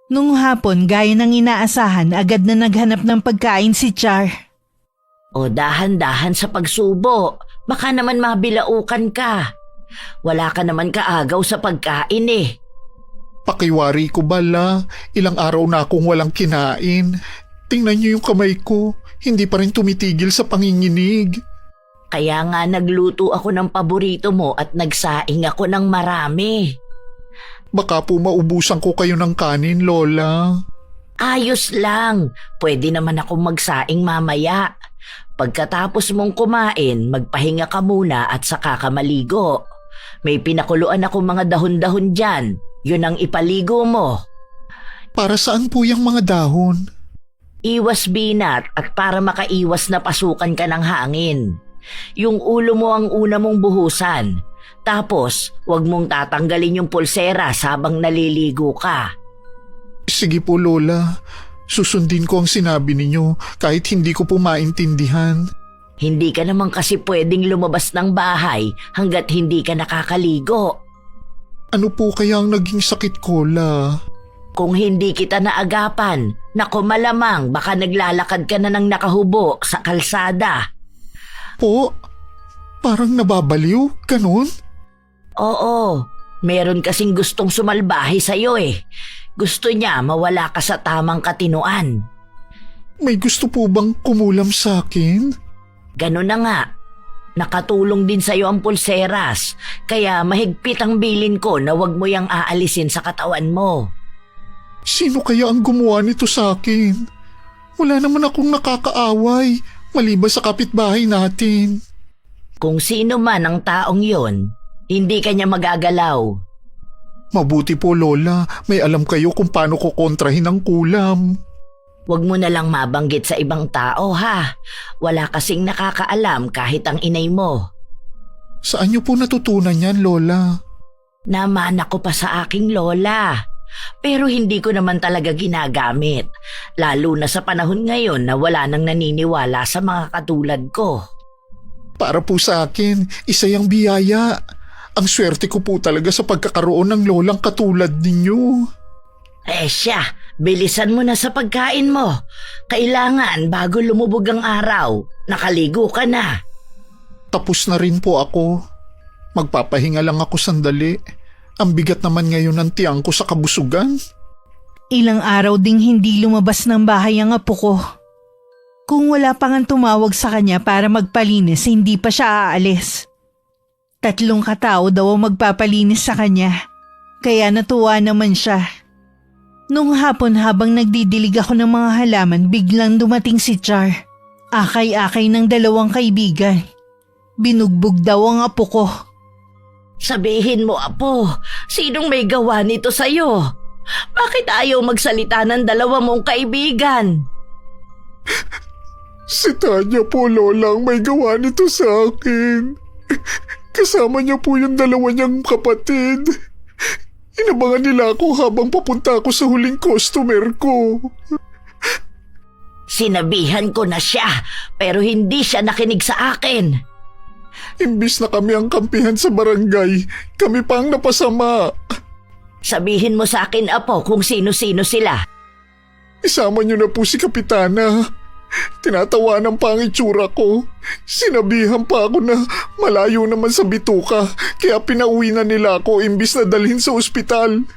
Nung hapon gaya ng inaasahan agad na naghanap ng pagkain si Char. O dahan-dahan sa pagsubo, baka naman mabilaukan ka. Wala ka naman kaagaw sa pagkain eh. Pakiwari ko bala, ilang araw na akong walang kinain. Tingnan niyo yung kamay ko, hindi pa rin tumitigil sa panginginig. Kaya nga nagluto ako ng paborito mo at nagsaing ako ng marami. Baka po maubusan ko kayo ng kanin, Lola. Ayos lang, pwede naman akong magsaing mamaya. Pagkatapos mong kumain, magpahinga ka muna at saka ka maligo. May pinakuluan ako mga dahon-dahon dyan, yun ang ipaligo mo. Para saan po yung mga dahon? Iwas binat at para makaiwas na pasukan ka ng hangin. Yung ulo mo ang una mong buhusan. Tapos, wag mong tatanggalin yung pulsera habang naliligo ka. Sige po, Lola. Susundin ko ang sinabi ninyo kahit hindi ko po maintindihan. Hindi ka naman kasi pwedeng lumabas ng bahay hanggat hindi ka nakakaligo. Ano po kaya ang naging sakit ko, La? Kung hindi kita naagapan, naku malamang baka naglalakad ka na ng nakahubo sa kalsada. Po? Parang nababaliw? Ganon? Oo, meron kasing gustong sumalbahe sa'yo eh. Gusto niya mawala ka sa tamang katinuan. May gusto po bang kumulam sa akin? Ganun na nga. Nakatulong din sa'yo ang pulseras, kaya mahigpit ang bilin ko na wag mo yang aalisin sa katawan mo. Sino kaya ang gumawa nito sa akin? Wala naman akong nakakaaway, maliban sa kapitbahay natin. Kung sino man ang taong yon, hindi kanya magagalaw. Mabuti po, Lola, may alam kayo kung paano ko kontrahin ang kulam. Huwag mo na lang mabanggit sa ibang tao ha. Wala kasing nakakaalam kahit ang inay mo. Saan niyo po natutunan yan, Lola? Namana ko pa sa aking lola. Pero hindi ko naman talaga ginagamit. Lalo na sa panahon ngayon na wala nang naniniwala sa mga katulad ko. Para po sa akin, isa yung biyaya. Ang swerte ko po talaga sa pagkakaroon ng lolang katulad ninyo. Siya, bilisan mo na sa pagkain mo. Kailangan bago lumubog ang araw, nakaligo ka na. Tapos na rin po ako. Magpapahinga lang ako sandali. Ang bigat naman ngayon ng tiyang ko sa kabusugan. Ilang araw ding hindi lumabas ng bahay ang apo ko. Kung wala pa nga tumawag sa kanya para magpalinis, hindi pa siya aalis. 3 katao daw ang magpapalinis sa kanya. Kaya natuwa naman siya. Nung hapon habang nagdidilig ako ng mga halaman, biglang dumating si Char. Akay-akay ng 2 kaibigan. Binugbog daw ang apo ko. Sabihin mo, apo, sinong may gawa nito sa'yo? Bakit ayaw magsalita ng 2 mong kaibigan? Si Tanya po, Lola, ang may gawa nito sa akin. Kasama niya po yung 2 niyang kapatid. Inabangan nila ako habang papunta ako sa huling customer ko. Sinabihan ko na siya, pero hindi siya nakinig sa akin. Imbis na kami ang kampihan sa barangay, kami pa ang napasama. Sabihin mo sa akin, apo, kung sino-sino sila. Isama niyo na po si Kapitana. Tinatawanan pa ang itsura ko. Sinabihan pa ako na malayo naman sa bituka, kaya pinauwi na nila ako imbis na dalhin sa ospital.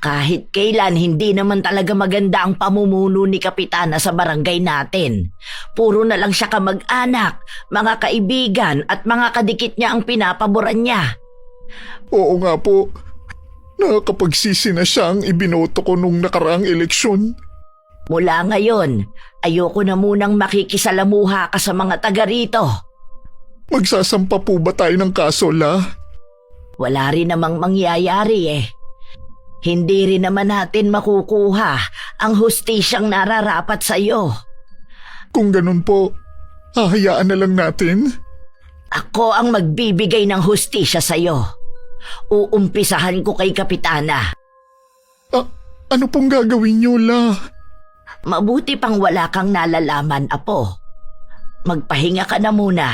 Kahit kailan, hindi naman talaga maganda ang pamumuno ni Kapitana sa barangay natin. Puro na lang siya kamag-anak, mga kaibigan at mga kadikit niya ang pinapaboran niya. Oo nga po. Nakakapagsisi na siya ang ibinoto ko nung nakaraang eleksyon. Mula ngayon, ayoko na munang makikisalamuha ka sa mga taga rito. Magsasampa po ba tayo ng kaso, La? Wala rin namang mangyayari eh. Hindi rin naman natin makukuha ang hustisyang nararapat sa iyo. Kung ganun po, hahayaan na lang natin. Ako ang magbibigay ng hustisya sa iyo. Uumpisahan ko kay Kapitana. Ano pong gagawin niyo, La? Mabuti pang wala kang nalalaman, apo. Magpahinga ka na muna.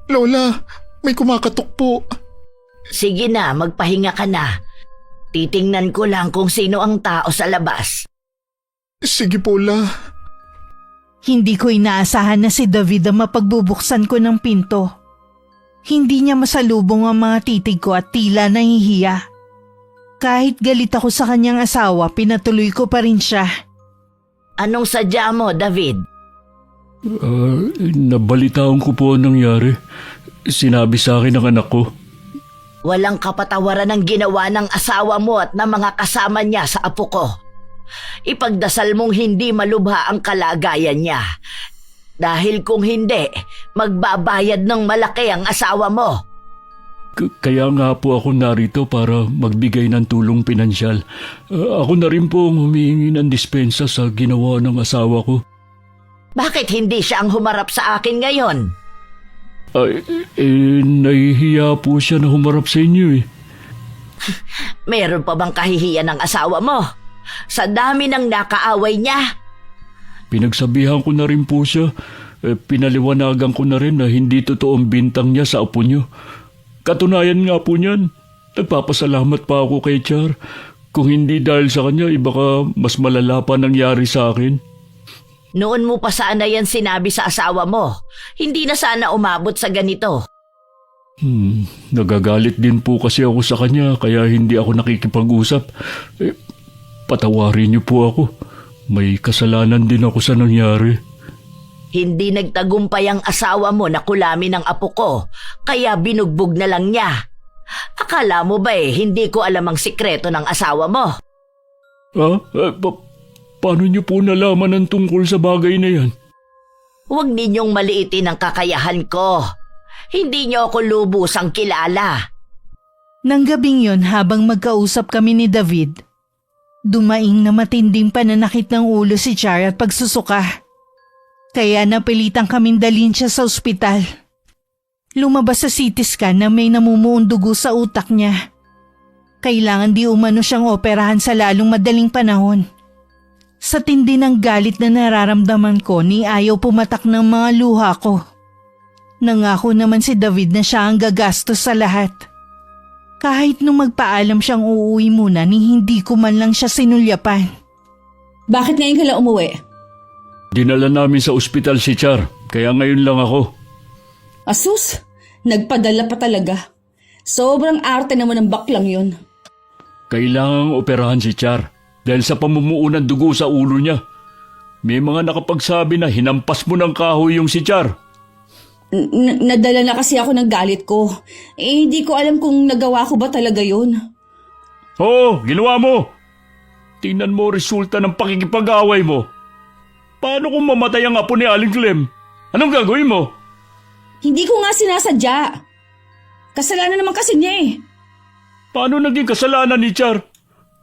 Lola, may kumakatok po. Sige na, magpahinga ka na. Titingnan ko lang kung sino ang tao sa labas. Sige po, La. Hindi ko inaasahan na si David ang mapagbubuksan ko ng pinto. Hindi niya masalubong ang mga titig ko at tila nahihiya. Kahit galit ako sa kanyang asawa, pinatuloy ko pa rin siya. Anong sadya mo, David? Nabalitaan ko po ang nangyari. Sinabi sa akin ng anak ko. Walang kapatawaran ang ginawa ng asawa mo at ng mga kasama niya sa apo ko. Ipagdasal mong hindi malubha ang kalagayan niya. Dahil kung hindi, magbabayad ng malaki ang asawa mo. Kaya nga po ako narito para magbigay ng tulong pinansyal. Ako na rin po ang humihingi ng dispensa sa ginawa ng asawa ko. Bakit hindi siya ang humarap sa akin ngayon? Nahihiya po siya na humarap sa inyo eh. Meron pa bang kahihiyan ng asawa mo? Sa dami ng nakaaway niya? Pinagsabihan ko na rin po siya. Pinaliwanagan ko na rin na hindi totoong bintang niya sa apo niyo. Katunayan nga po niyan. Nagpapasalamat pa ako kay Char. Kung hindi dahil sa kanya, baka mas malala pa nangyari sa akin. Noon mo pa sana yan sinabi sa asawa mo. Hindi na sana umabot sa ganito. Nagagalit din po kasi ako sa kanya kaya hindi ako nakikipag-usap. Patawarin niyo po ako. May kasalanan din ako sa nangyari. Hindi nagtagumpay ang asawa mo na kulamin ng apo ko, kaya binugbog na lang niya. Akala mo ba hindi ko alam ang sikreto ng asawa mo? Paano niyo po nalaman ang tungkol sa bagay na yan? Huwag ninyong maliitin ang kakayahan ko. Hindi niyo ako lubusang kilala. Nang gabing yon habang magkausap kami ni David, dumaing na matinding pananakit ng ulo si Char at pagsusuka. Kaya napilitang kaming dalhin siya sa ospital. Lumabas sa CT scan na may namumuong dugo sa utak niya. Kailangan di umano siyang operahan sa lalong madaling panahon. Sa tindi ng galit na nararamdaman ko, ni ayaw pumatak ng mga luha ko. Nangako naman si David na siya ang gagastos sa lahat. Kahit nung magpaalam siyang uuwi muna, ni hindi ko man lang siya sinulyapan. Bakit ngayon ka lang umuwi? Dinala namin sa ospital si Char, kaya ngayon lang ako. Asus, nagpadala pa talaga. Sobrang arte naman ng baklang yun. Kailangang operahan si Char dahil sa pamumuo ng dugo sa ulo niya. May mga nakapagsabi na hinampas mo ng kahoy yung si Char. Nadala na kasi ako ng galit ko. Hindi ko alam kung nagawa ko ba talaga yun. Oo, ginawa mo. Tingnan mo resulta ng pakikipag-away mo. Paano kung mamatay ang apo ni Aling Clem? Anong gagawin mo? Hindi ko nga sinasadya. Kasalanan naman kasi niya eh. Paano naging kasalanan ni Char?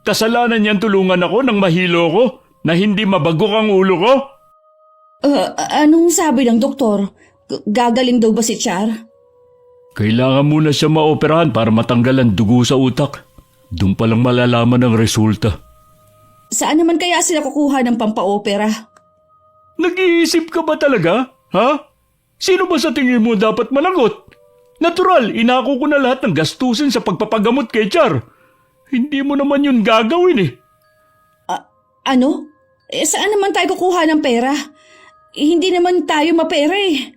Kasalanan niyan tulungan ako nang mahilo ko na hindi mabagok ang ulo ko? Anong sabi ng doktor? Gagaling daw ba si Char? Kailangan muna siya maoperahan para matanggal ang dugo sa utak. Doon pa lang malalaman ang resulta. Saan naman kaya sila kukuha ng pampaopera? Nag-iisip ka ba talaga? Ha? Sino ba sa tingin mo dapat managot? Natural, inako ko na lahat ng gastusin sa pagpapagamot kay Char. Hindi mo naman yun gagawin eh. Ano? Saan naman tayo kukuha ng pera? Hindi naman tayo mapera eh.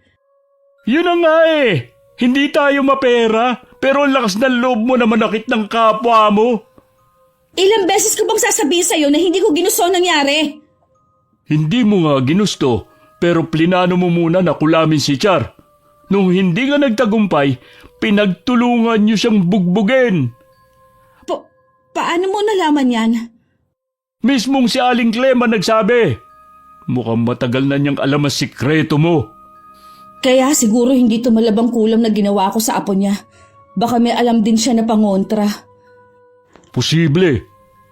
Yun na nga eh. Hindi tayo mapera, pero ang lakas ng loob mo na manakit ng kapwa mo. Ilang beses ko bang sasabihin sa'yo na hindi ko ginusto ang nangyari? Hindi mo nga ginusto, pero plinano mo muna na kulamin si Char. Nung hindi ka nagtagumpay, pinagtulungan niyo siyang bugbugin. Paano mo nalaman yan? Mismong si Aling Clem ang nagsabi. Mukhang matagal na niyang alam ang sikreto mo. Kaya siguro hindi tumalabang kulam na ginawa ko sa apo niya. Baka may alam din siya na pangontra. Posible.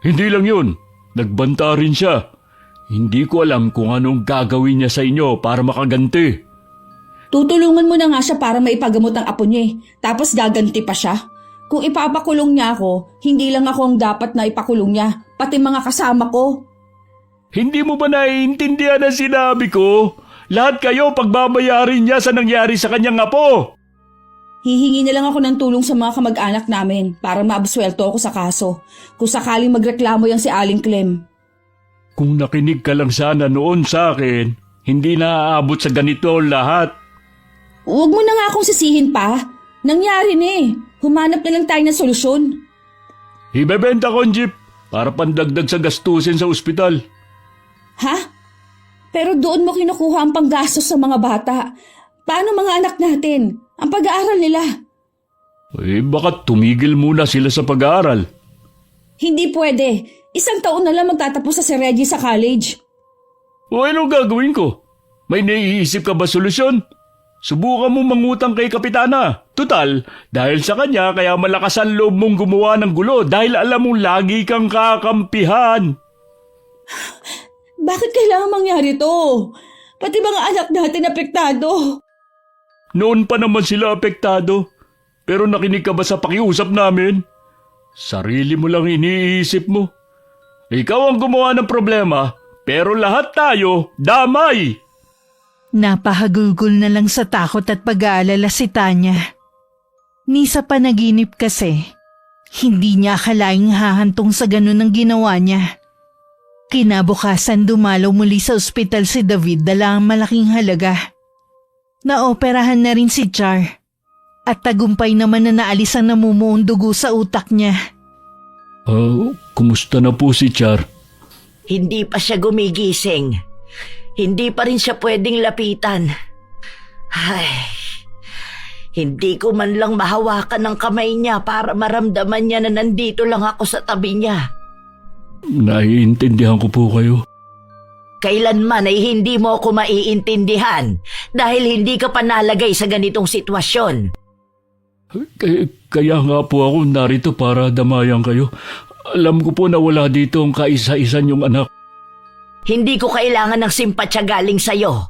Hindi lang yun. Nagbanta rin siya. Hindi ko alam kung anong gagawin niya sa inyo para makaganti. Tutulungan mo na nga siya para maipagamot ang apo niya eh. Tapos gaganti pa siya. Kung ipapakulong niya ako, hindi lang ako ang dapat na ipakulong niya, pati mga kasama ko. Hindi mo ba naiintindihan ang sinabi ko? Lahat kayo pagbabayarin niya sa nangyari sa kanyang apo. Hihingi na lang ako ng tulong sa mga kamag-anak namin para maabsuelto ako sa kaso. Kung sakaling magreklamo yang si Aling Clem. Kung nakinig ka lang sana noon sa akin, hindi na aabot sa ganito lahat. Huwag mo na nga akong sisihin pa. Nangyari na eh. Humanap na lang tayo ng solusyon. Ibebenta ko ang jeep para pandagdag sa gastusin sa ospital. Ha? Pero doon mo kinukuha ang panggastos sa mga bata. Paano mga anak natin? Ang pag-aaral nila. Baka tumigil muna sila sa pag-aaral. Hindi pwede. 1 taon na lang magtatapos sa si Reggie sa college. Anong gagawin ko? May naiisip ka ba solusyon? Subukan mo mangutang kay Kapitana. Tutal, dahil sa kanya kaya malakas ang loob mong gumawa ng gulo dahil alam mong lagi kang kakampihan. Bakit kailangan mangyari to? Pati mga anak natin apektado. Noon pa naman sila apektado. Pero nakinig ka ba sa pakiusap namin? Sarili mo lang iniisip mo. Ikaw ang gumawa ng problema, pero lahat tayo damay. Napahagulgol na lang sa takot at pag-aalala si Tanya. Ni sa panaginip kasi, hindi niya akalaing hahantong sa ganun ang ginawa niya. Kinabukasan dumalaw muli sa ospital si David dala ang malaking halaga. Naoperahan na rin si Char. At tagumpay naman na naalis ang namumuong dugo sa utak niya. Kumusta na po si Char? Hindi pa siya gumigising. Hindi pa rin siya pwedeng lapitan. Ay, hindi ko man lang mahawakan ng kamay niya para maramdaman niya na nandito lang ako sa tabi niya. Naiintindihan ko po kayo. Kailanman ay hindi mo ako maiintindihan dahil hindi ka pa nalagay sa ganitong sitwasyon. Kaya nga po ako narito para damayan kayo. Alam ko po na wala dito ang kaisa-isa niyong anak. Hindi ko kailangan ng simpatsya galing sa'yo.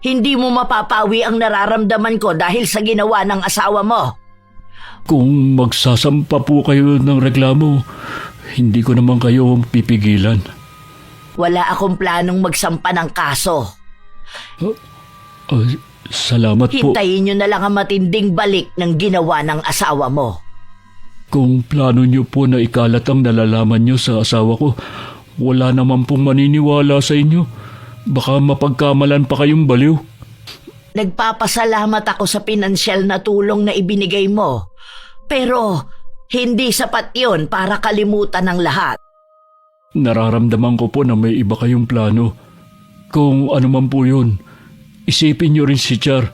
Hindi mo mapapawi ang nararamdaman ko dahil sa ginawa ng asawa mo. Kung magsasampa po kayo ng reklamo, hindi ko naman kayo pipigilan. Wala akong planong magsampa ng kaso. Salamat po. Hintayin nyo na lang ang matinding balik ng ginawa ng asawa mo. Kung plano niyo po na ikalat ang nalalaman niyo sa asawa ko, wala naman pong maniniwala sa inyo. Baka mapagkamalan pa kayong baliw. Nagpapasalamat ako sa pinansyal na tulong na ibinigay mo. Pero hindi sapat yun para kalimutan ang lahat. Nararamdaman ko po na may iba kayong plano. Kung ano man po yun, isipin niyo rin si Char.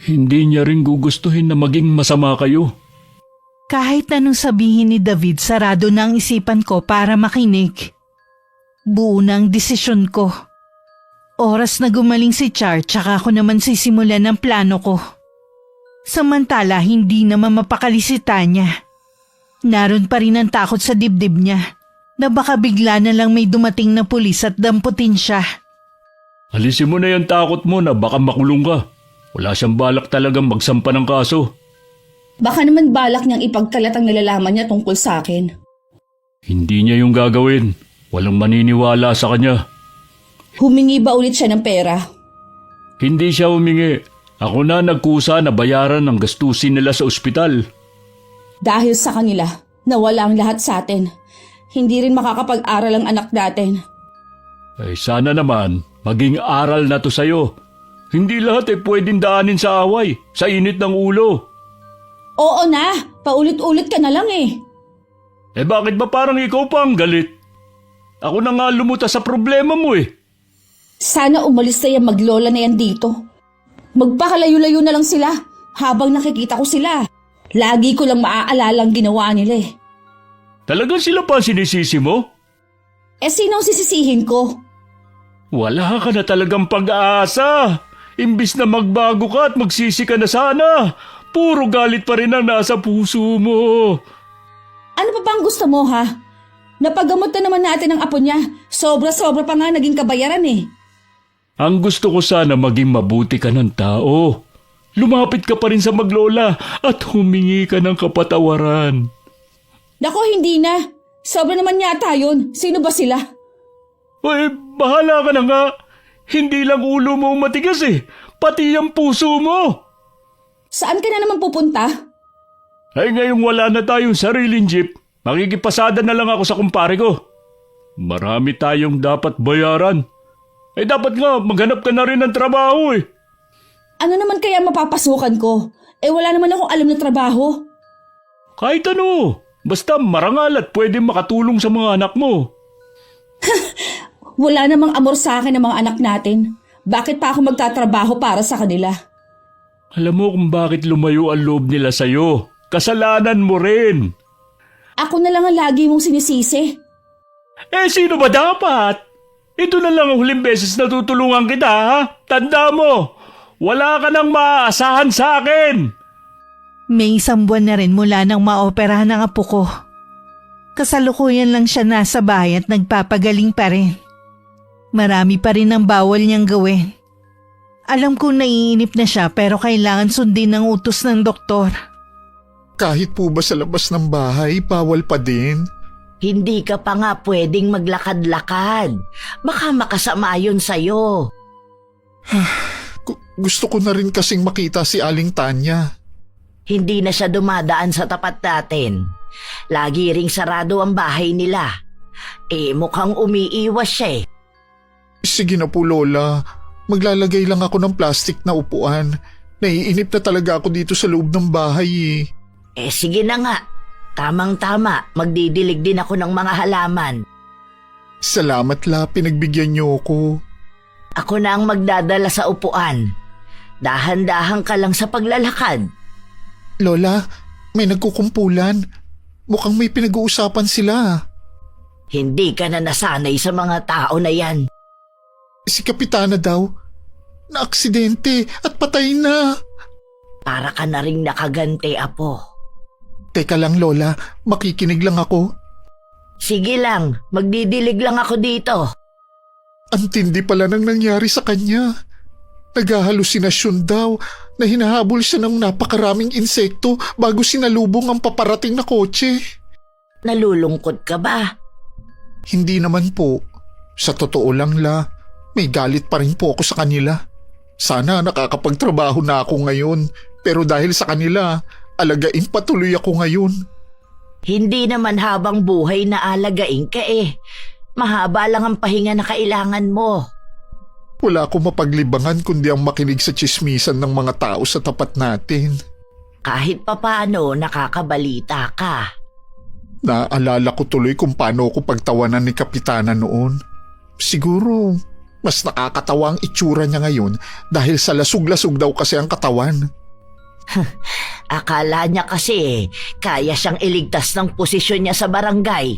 Hindi niya rin gugustuhin na maging masama kayo. Kahit anong sabihin ni David, sarado na ang isipan ko para makinig. Buo na ang desisyon ko. Oras na gumaling si Char, tsaka ako naman sisimulan ng plano ko. Samantala, hindi naman mapakali si Tanya. Naroon pa rin ang takot sa dibdib niya na baka bigla na lang may dumating na pulis at damputin siya. Alisin mo na yung takot mo na baka makulong ka. Wala siyang balak talagang magsampa ng kaso. Baka naman balak niyang ipagkalat ang nalalaman niya tungkol sa akin. Hindi niya yung gagawin. Walang maniniwala sa kanya. Humingi ba ulit siya ng pera? Hindi siya humingi. Ako na nagkusa na bayaran ang gastusin nila sa ospital. Dahil sa kanila, nawala ang lahat sa atin. Hindi rin makakapag-aral ang anak natin. Ay sana naman, maging aral na to sa'yo. Hindi lahat pwedeng daanin sa away, sa init ng ulo. Oo na, paulit-ulit ka na lang eh. Bakit ba parang ikaw pa ang galit? Ako na nga lumutas sa problema mo eh. Sana umalis na yan maglola na yan dito. Magpakalayo-layo na lang sila habang nakikita ko sila. Lagi ko lang maaalala ang ginawa nila eh. Talagang sila pa ang sinisisi mo? Sino ang sisisihin ko? Wala ka na talagang pag-aasa. Imbis na magbago ka at magsisi ka na sana. Puro galit pa rin ang nasa puso mo. Ano pa bang gusto mo ha? Napagamot na naman natin ang apo niya. Sobra-sobra pa nga naging kabayaran eh. Ang gusto ko sana maging mabuti ka ng tao. Lumapit ka pa rin sa maglola at humingi ka ng kapatawaran. Nako, hindi na. Sobra naman yata yun. Sino ba sila? Bahala ka na nga. Hindi lang ulo mo matigas pati ang puso mo. Saan ka na naman pupunta? Ngayong wala na tayong sariling jeep, makikipasada na lang ako sa kumpare ko. Marami tayong dapat bayaran. Dapat nga maghanap ka na rin ng trabaho Ano naman kaya mapapasukan ko? Wala naman akong alam na trabaho. Kahit ano, basta marangal at pwede makatulong sa mga anak mo. Wala namang amor sa akin ng mga anak natin. Bakit pa ako magtatrabaho para sa kanila? Alam mo kung bakit lumayo ang loob nila sa'yo. Kasalanan mo rin. Ako na lang ang lagi mong sinisisi. Sino ba dapat? Ito na lang ang huling beses na tutulungan kita, ha? Tanda mo, wala ka nang maaasahan sa akin. May 1 buwan na rin mula nang maoperahan ang apo ko. Kasalukuyan lang siya nasa bahay at nagpapagaling pa rin. Marami pa rin ang bawal niyang gawin. Alam kong naiinip na siya pero kailangan sundin ang utos ng doktor. Kahit po ba sa labas ng bahay, bawal pa din? Hindi ka pa nga pwedeng maglakad-lakad. Baka makasama yun sa'yo. Gusto ko na rin kasing makita si Aling Tanya. Hindi na siya dumadaan sa tapat natin. Lagi ring sarado ang bahay nila. Mukhang umiiwas siya Sige na po, Lola. Maglalagay lang ako ng plastic na upuan. Naiinip na talaga ako dito sa loob ng bahay eh. Sige na nga. Tamang-tama, magdidilig din ako ng mga halaman. Salamat la, pinagbigyan niyo ako. Ako na ang magdadala sa upuan. Dahan-dahan ka lang sa paglalakad. Lola, may nagkukumpulan. Mukhang may pinag-uusapan sila. Hindi ka na nasanay sa mga tao na yan. Si Kapitana daw, na-aksidente at patay na. Para ka na ring nakagante, Apo. Teka lang Lola, makikinig lang ako. Sige lang, magdidilig lang ako dito. Ang tindi pala nang nangyari sa kanya. Naghahalusinasyon daw na hinahabol siya ng napakaraming insekto bago sinalubong ang paparating na kotse. Nalulungkot ka ba? Hindi naman po. Sa totoo lang la, may galit pa rin po ako sa kanila. Sana nakakapagtrabaho na ako ngayon, pero dahil sa kanila, alagain patuloy ako ngayon. Hindi naman habang buhay na alagain ka eh. Mahaba lang ang pahinga na kailangan mo. Wala akong mapaglibangan kundi ang makinig sa tsismisan ng mga tao sa tapat natin. Kahit papano nakakabalita ka. Naaalala ko tuloy kung paano ako pagtawanan ni Kapitana noon. Siguro, mas nakakatawa ang itsura niya ngayon dahil sa lasug-lasug daw kasi ang katawan. Akala niya kasi kaya siyang iligtas ng posisyon niya sa barangay.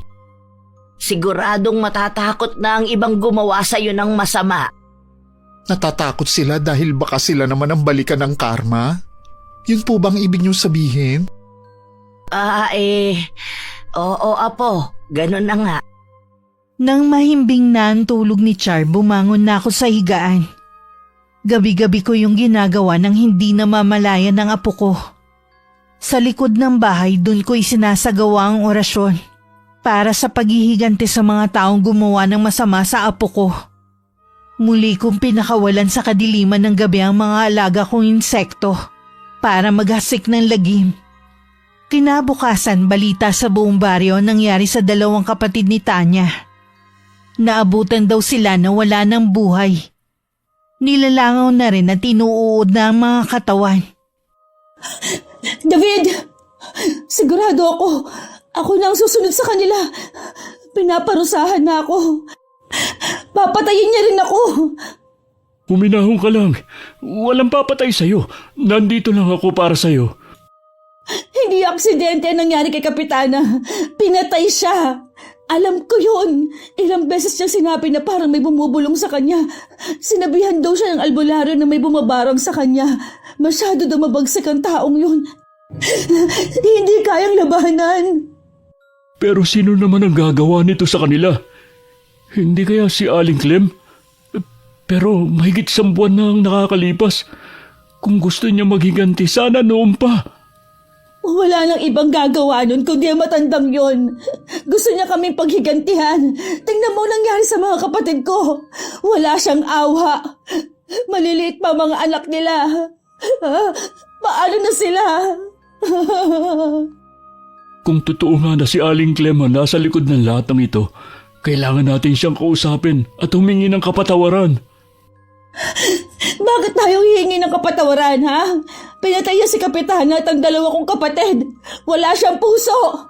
Siguradong matatakot na ang ibang gumawa sa'yo ng masama. Natatakot sila dahil baka sila naman ang balikan ng karma? Yun po bang ibig niyong sabihin? Oo Apo, ganun na nga. Nang mahimbing na ang tulog ni Char, bumangon na ako sa higaan. Gabi-gabi ko yung ginagawa nang hindi namamalayan ng apo ko. Sa likod ng bahay, dun ko isinasagawa ang orasyon para sa paghihigante sa mga taong gumawa ng masama sa apo ko. Muli kong pinakawalan sa kadiliman ng gabi ang mga alaga kong insekto para maghasik ng lagim. Kinabukasan, balita sa buong baryo ang nangyari sa dalawang kapatid ni Tanya. Naabutan daw sila na wala ng buhay. Nilalangaw na rin at tinuuod na ang mga katawan. David! Sigurado ako. Ako na ang susunod sa kanila. Pinaparusahan na ako. Papatayin niya rin ako. Huminahon ka lang. Walang papatay sa'yo. Nandito lang ako para sa'yo. Hindi aksidente ang nangyari kay Kapitana. Pinatay siya. Alam ko yun. Ilang beses niya sinabi na parang may bumubulong sa kanya. Sinabihan daw siya ng albularyo na may bumabarang sa kanya. Masyado daw mabagsak ang taong yun. Hindi kayang labanan. Pero sino naman ang gagawa nito sa kanila? Hindi kaya si Aling Clem? Pero mahigit 1 buwan na ang nakakalipas. Kung gusto niya maghiganti, sana noon pa. Wala nang ibang gagawa nun kundi ang matandang yon. Gusto niya kaming paghigantihan. Tingnan mo nangyari sa mga kapatid ko. Wala siyang awa. Maliliit pa mga anak nila. Paano na sila? Kung totoo nga na si Aling Clem ang nasa likod ng lahat ng ito, kailangan natin siyang kausapin at humingi ng kapatawaran. Bakit tayo hihingi ng kapatawaran, ha? Pinatay niya si Kapitana at ang 2 kong kapatid. Wala siyang puso.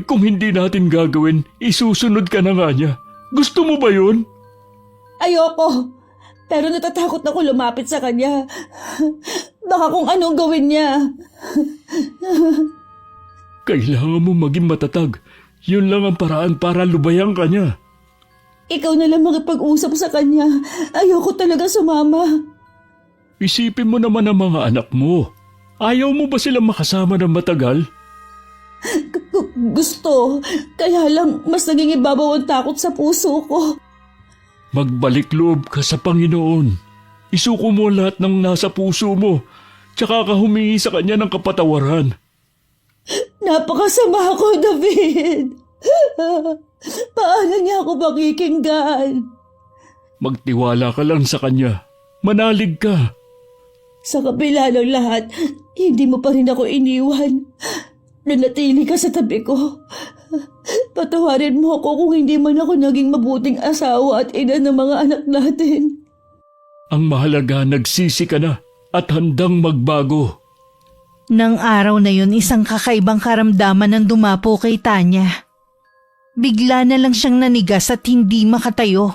Kung hindi natin gagawin, isusunod ka na nga niya. Gusto mo ba yun? Ayoko. Pero natatakot ako lumapit sa kanya. Baka kung anong gawin niya. Kailangan mo maging matatag. Yun lang ang paraan para lubayan ka niya. Ikaw na lang makipag-usap sa kanya. Ayoko talaga sumama. Isipin mo naman ang mga anak mo. Ayaw mo ba silang makasama ng matagal? Gusto. Kaya lang mas naging ibabaw ang takot sa puso ko. Magbalik loob ka sa Panginoon. Isuko mo lahat ng nasa puso mo. Tsaka ka humingi sa kanya ng kapatawaran. Napakasama ko, David. Paano niya ako makikinggan? Magtiwala ka lang sa kanya. Manalig ka. Sa kabila ng lahat, hindi mo pa rin ako iniwan. Nanatili ka sa tabi ko. Patawarin mo ako kung hindi man ako naging mabuting asawa at ina ng mga anak natin. Ang mahalaga, nagsisi ka na. at handang magbago. Nang araw na yun, isang kakaibang karamdaman ang dumapo kay Tanya. Bigla na lang siyang nanigas at hindi makatayo.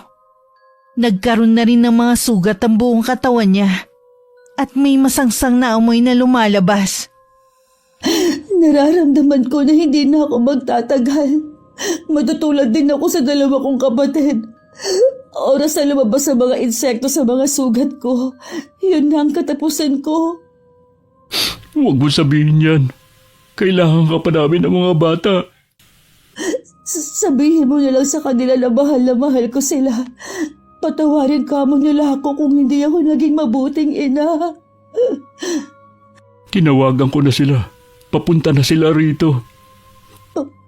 Nagkaroon na rin ng mga sugat ang buong katawan niya at may masangsang na amoy na lumalabas. Nararamdaman ko na hindi na ako magtatagal. Matutulad din ako sa dalawa kong kapatid. Oras na lumabas sa mga insekto sa mga sugat ko. Yun na ang katapusan ko. Huwag mo sabihin yan. Kailangan ka pa namin ng mga bata. Sabihin mo na lang sa kanila na mahal ko sila. Patawarin ka mo nila ako kung hindi ako naging mabuting ina. Tinawagan ko na sila. Papunta na sila rito.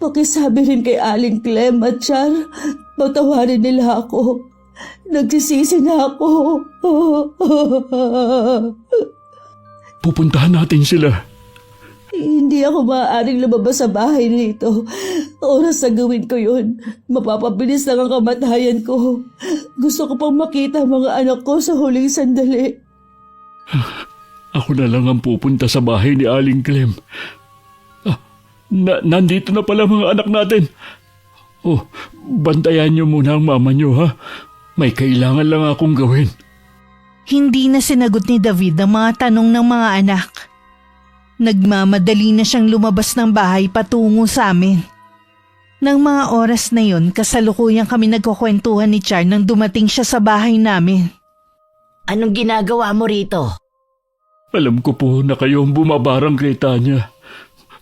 Pakisabi rin kay Aling Clem at Char. Patawarin nila ako. Nagsisisi na ako. Pupuntahan natin sila. Hindi ako maaaring lumabas sa bahay nito. Oras na gawin ko yun, mapapabilis lang ang kamatayan ko. Gusto ko pang makita ang mga anak ko sa huling sandali. Ako na lang ang pupunta sa bahay ni Aling Clem. Nandito na pala mga anak natin. Oh, bantayan niyo muna ang mama niyo, ha? May kailangan lang akong gawin. Hindi na sinagot ni David ang mga tanong ng mga anak. Nagmamadali na siyang lumabas ng bahay patungo sa amin. Nang mga oras na yon, kasalukuyang kami nagkukwentuhan ni Char nang dumating siya sa bahay namin. Anong ginagawa mo rito? Alam ko po na kayo ang bumabarang kay Tanya.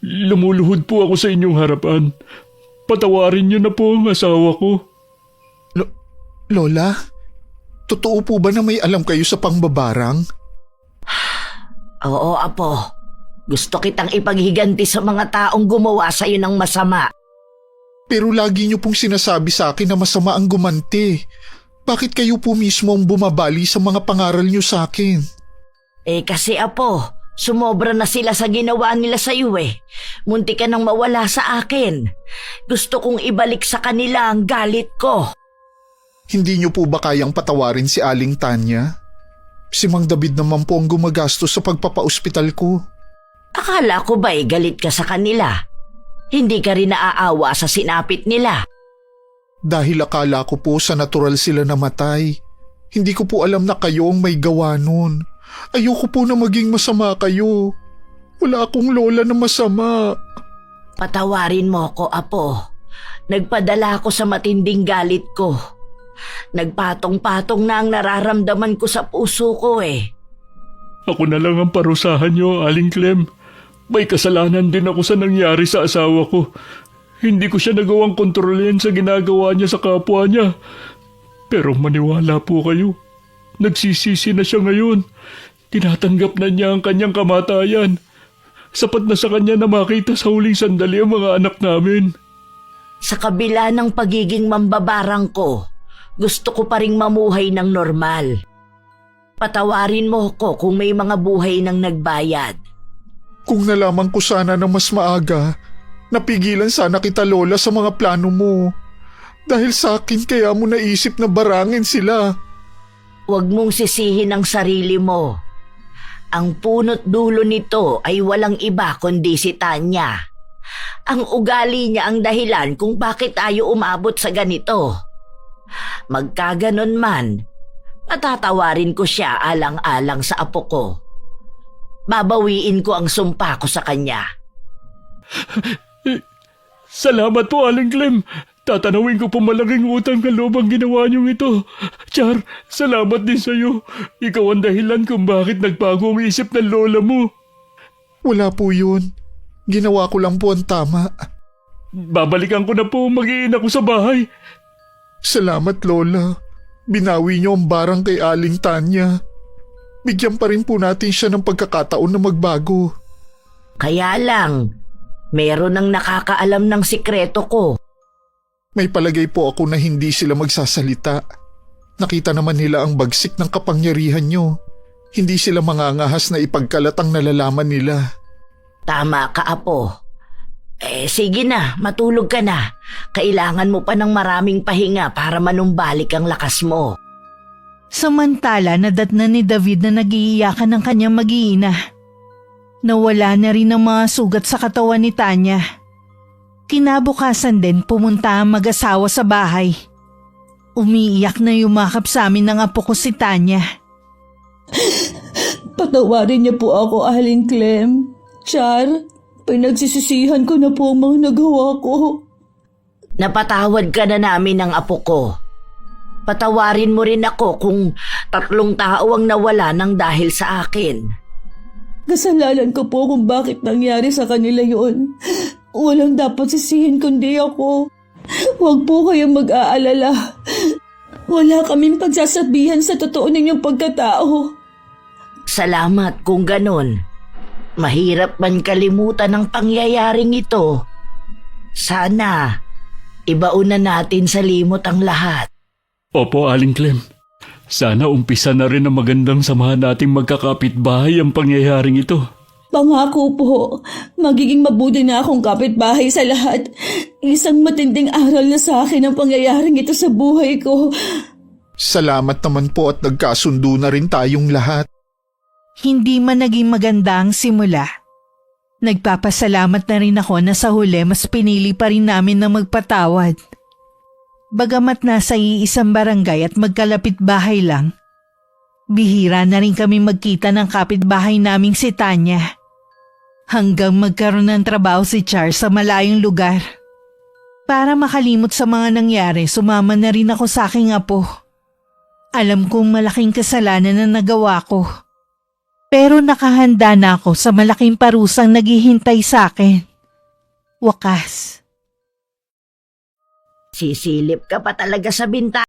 Lumuluhod po ako sa inyong harapan. Patawarin niyo na po ang asawa ko. Lola, totoo po ba na may alam kayo sa pangbabarang? Oo, Apo. Gusto kitang ipaghiganti sa mga taong gumawa sa'yo ng masama. Pero lagi niyo pong sinasabi sa akin na masama ang gumanti. Bakit kayo po mismo ang bumabali sa mga pangaral niyo sa akin? Kasi Apo, sumobra na sila sa ginawa nila sa'yo eh. Munti ka nang mawala sa akin. Gusto kong ibalik sa kanila ang galit ko. Hindi niyo po ba kayang patawarin si Aling Tanya? Si Mang David naman po ang gumagastos sa pagpapa-ospital ko. Akala ko ba'y galit ka sa kanila? Hindi ka rin naaawa sa sinapit nila. Dahil akala ko po sa natural sila namatay. Hindi ko po alam na kayo ang may gawa nun. Ayoko po na maging masama kayo. Wala akong lola na masama. Patawarin mo ko, Apo. Nagpadala ako sa matinding galit ko. Nagpatong-patong na ang nararamdaman ko sa puso ko eh. Ako na lang ang parusahan niyo, Aling Clem. May kasalanan din ako sa nangyari sa asawa ko. Hindi ko siya nagawang kontrolin sa ginagawa niya sa kapwa niya. Pero maniwala po kayo. Nagsisisi na siya ngayon. Tinatanggap na niya ang kanyang kamatayan. Sapat na sa kanya na makita sa huling sandali ang mga anak namin. Sa kabila ng pagiging mambabarang ko, gusto ko pa ring mamuhay ng normal. Patawarin mo ko kung may mga buhay nang nagbayad. Kung nalaman ko sana na mas maaga, napigilan sana kita lola sa mga plano mo. Dahil sa akin kaya mo naisip na barangin sila. Huwag mong sisihin ang sarili mo. Ang punot dulo nito ay walang iba kundi si Tanya. Ang ugali niya ang dahilan kung bakit tayo umabot sa ganito. Magkaganon man, patatawarin ko siya alang-alang sa apo ko. Babawiin ko ang sumpa ko sa kanya. Salamat po, Aling Clem. Tatanawin ko po malaking utang na loob ang ginawa niyong ito. Char, salamat din sa'yo. Ikaw ang dahilan kung bakit nagbago ang isip ng lola mo. Wala po yun. Ginawa ko lang po ang tama. Babalikan ko na po, mag-iina ko sa bahay. Salamat lola. Binawi niyo ang barang kay Aling Tanya. Bigyan pa rin po natin siya ng pagkakataon na magbago. Kaya lang, meron ang nakakaalam ng sikreto ko. May palagay po ako na hindi sila magsasalita. Nakita naman nila ang bagsik ng kapangyarihan niyo. Hindi sila mangangahas na ipagkalat ang nalalaman nila. Tama ka, Apo. Sige na, matulog ka na. Kailangan mo pa ng maraming pahinga para manumbalik ang lakas mo. Samantala nadatnan ni David na nag-iiyakan ng kanyang mag-iina. Nawala na rin ang mga sugat sa katawan ni Tanya. Kinabukasan din pumunta ang mag-asawa sa bahay. Umiiyak na yumakap sa amin ng apo ko si Tanya. Patawarin niyo po ako, Aling Clem. Char, pinagsisisihan ko na po ang mga nagawa ko. Napatawad ka na namin ng apo ko. Patawarin mo rin ako kung 3 tao ang nawala ng dahil sa akin. Kasalanan ko po kung bakit nangyari sa kanila yon. Walang dapat sisihin kundi ako. Huwag po kayong mag-aalala. Wala kaming pagsasabihan sa totoo ninyong pagkatao. Salamat kung ganon. Mahirap man kalimutan ang pangyayaring ito. Sana, ibauna natin sa limot ang lahat. Opo, Aling Clem. Sana umpisa na rin ang magandang samahan nating magkakapitbahay ang pangyayaring ito. Pangako po, magiging mabuti na akong kapitbahay sa lahat. Isang matinding aral na sa akin ang pangyayaring ito sa buhay ko. Salamat naman po at nagkasundo na rin tayong lahat. Hindi man naging maganda ang simula. Nagpapasalamat na rin ako na sa huli mas pinili pa rin namin na magpatawad. Bagamat nasa iisang barangay at magkalapit bahay lang, bihira na rin kami magkita ng kapitbahay naming si Tanya. Hanggang magkaroon ng trabaho si Char sa malayong lugar. Para makalimot sa mga nangyari, sumama na rin ako sa aking apo. Alam kong malaking kasalanan na nagawa ko. Pero nakahanda na ako sa malaking parusang naghihintay sa akin. Wakas. Sisilip ka pa talaga sa binta.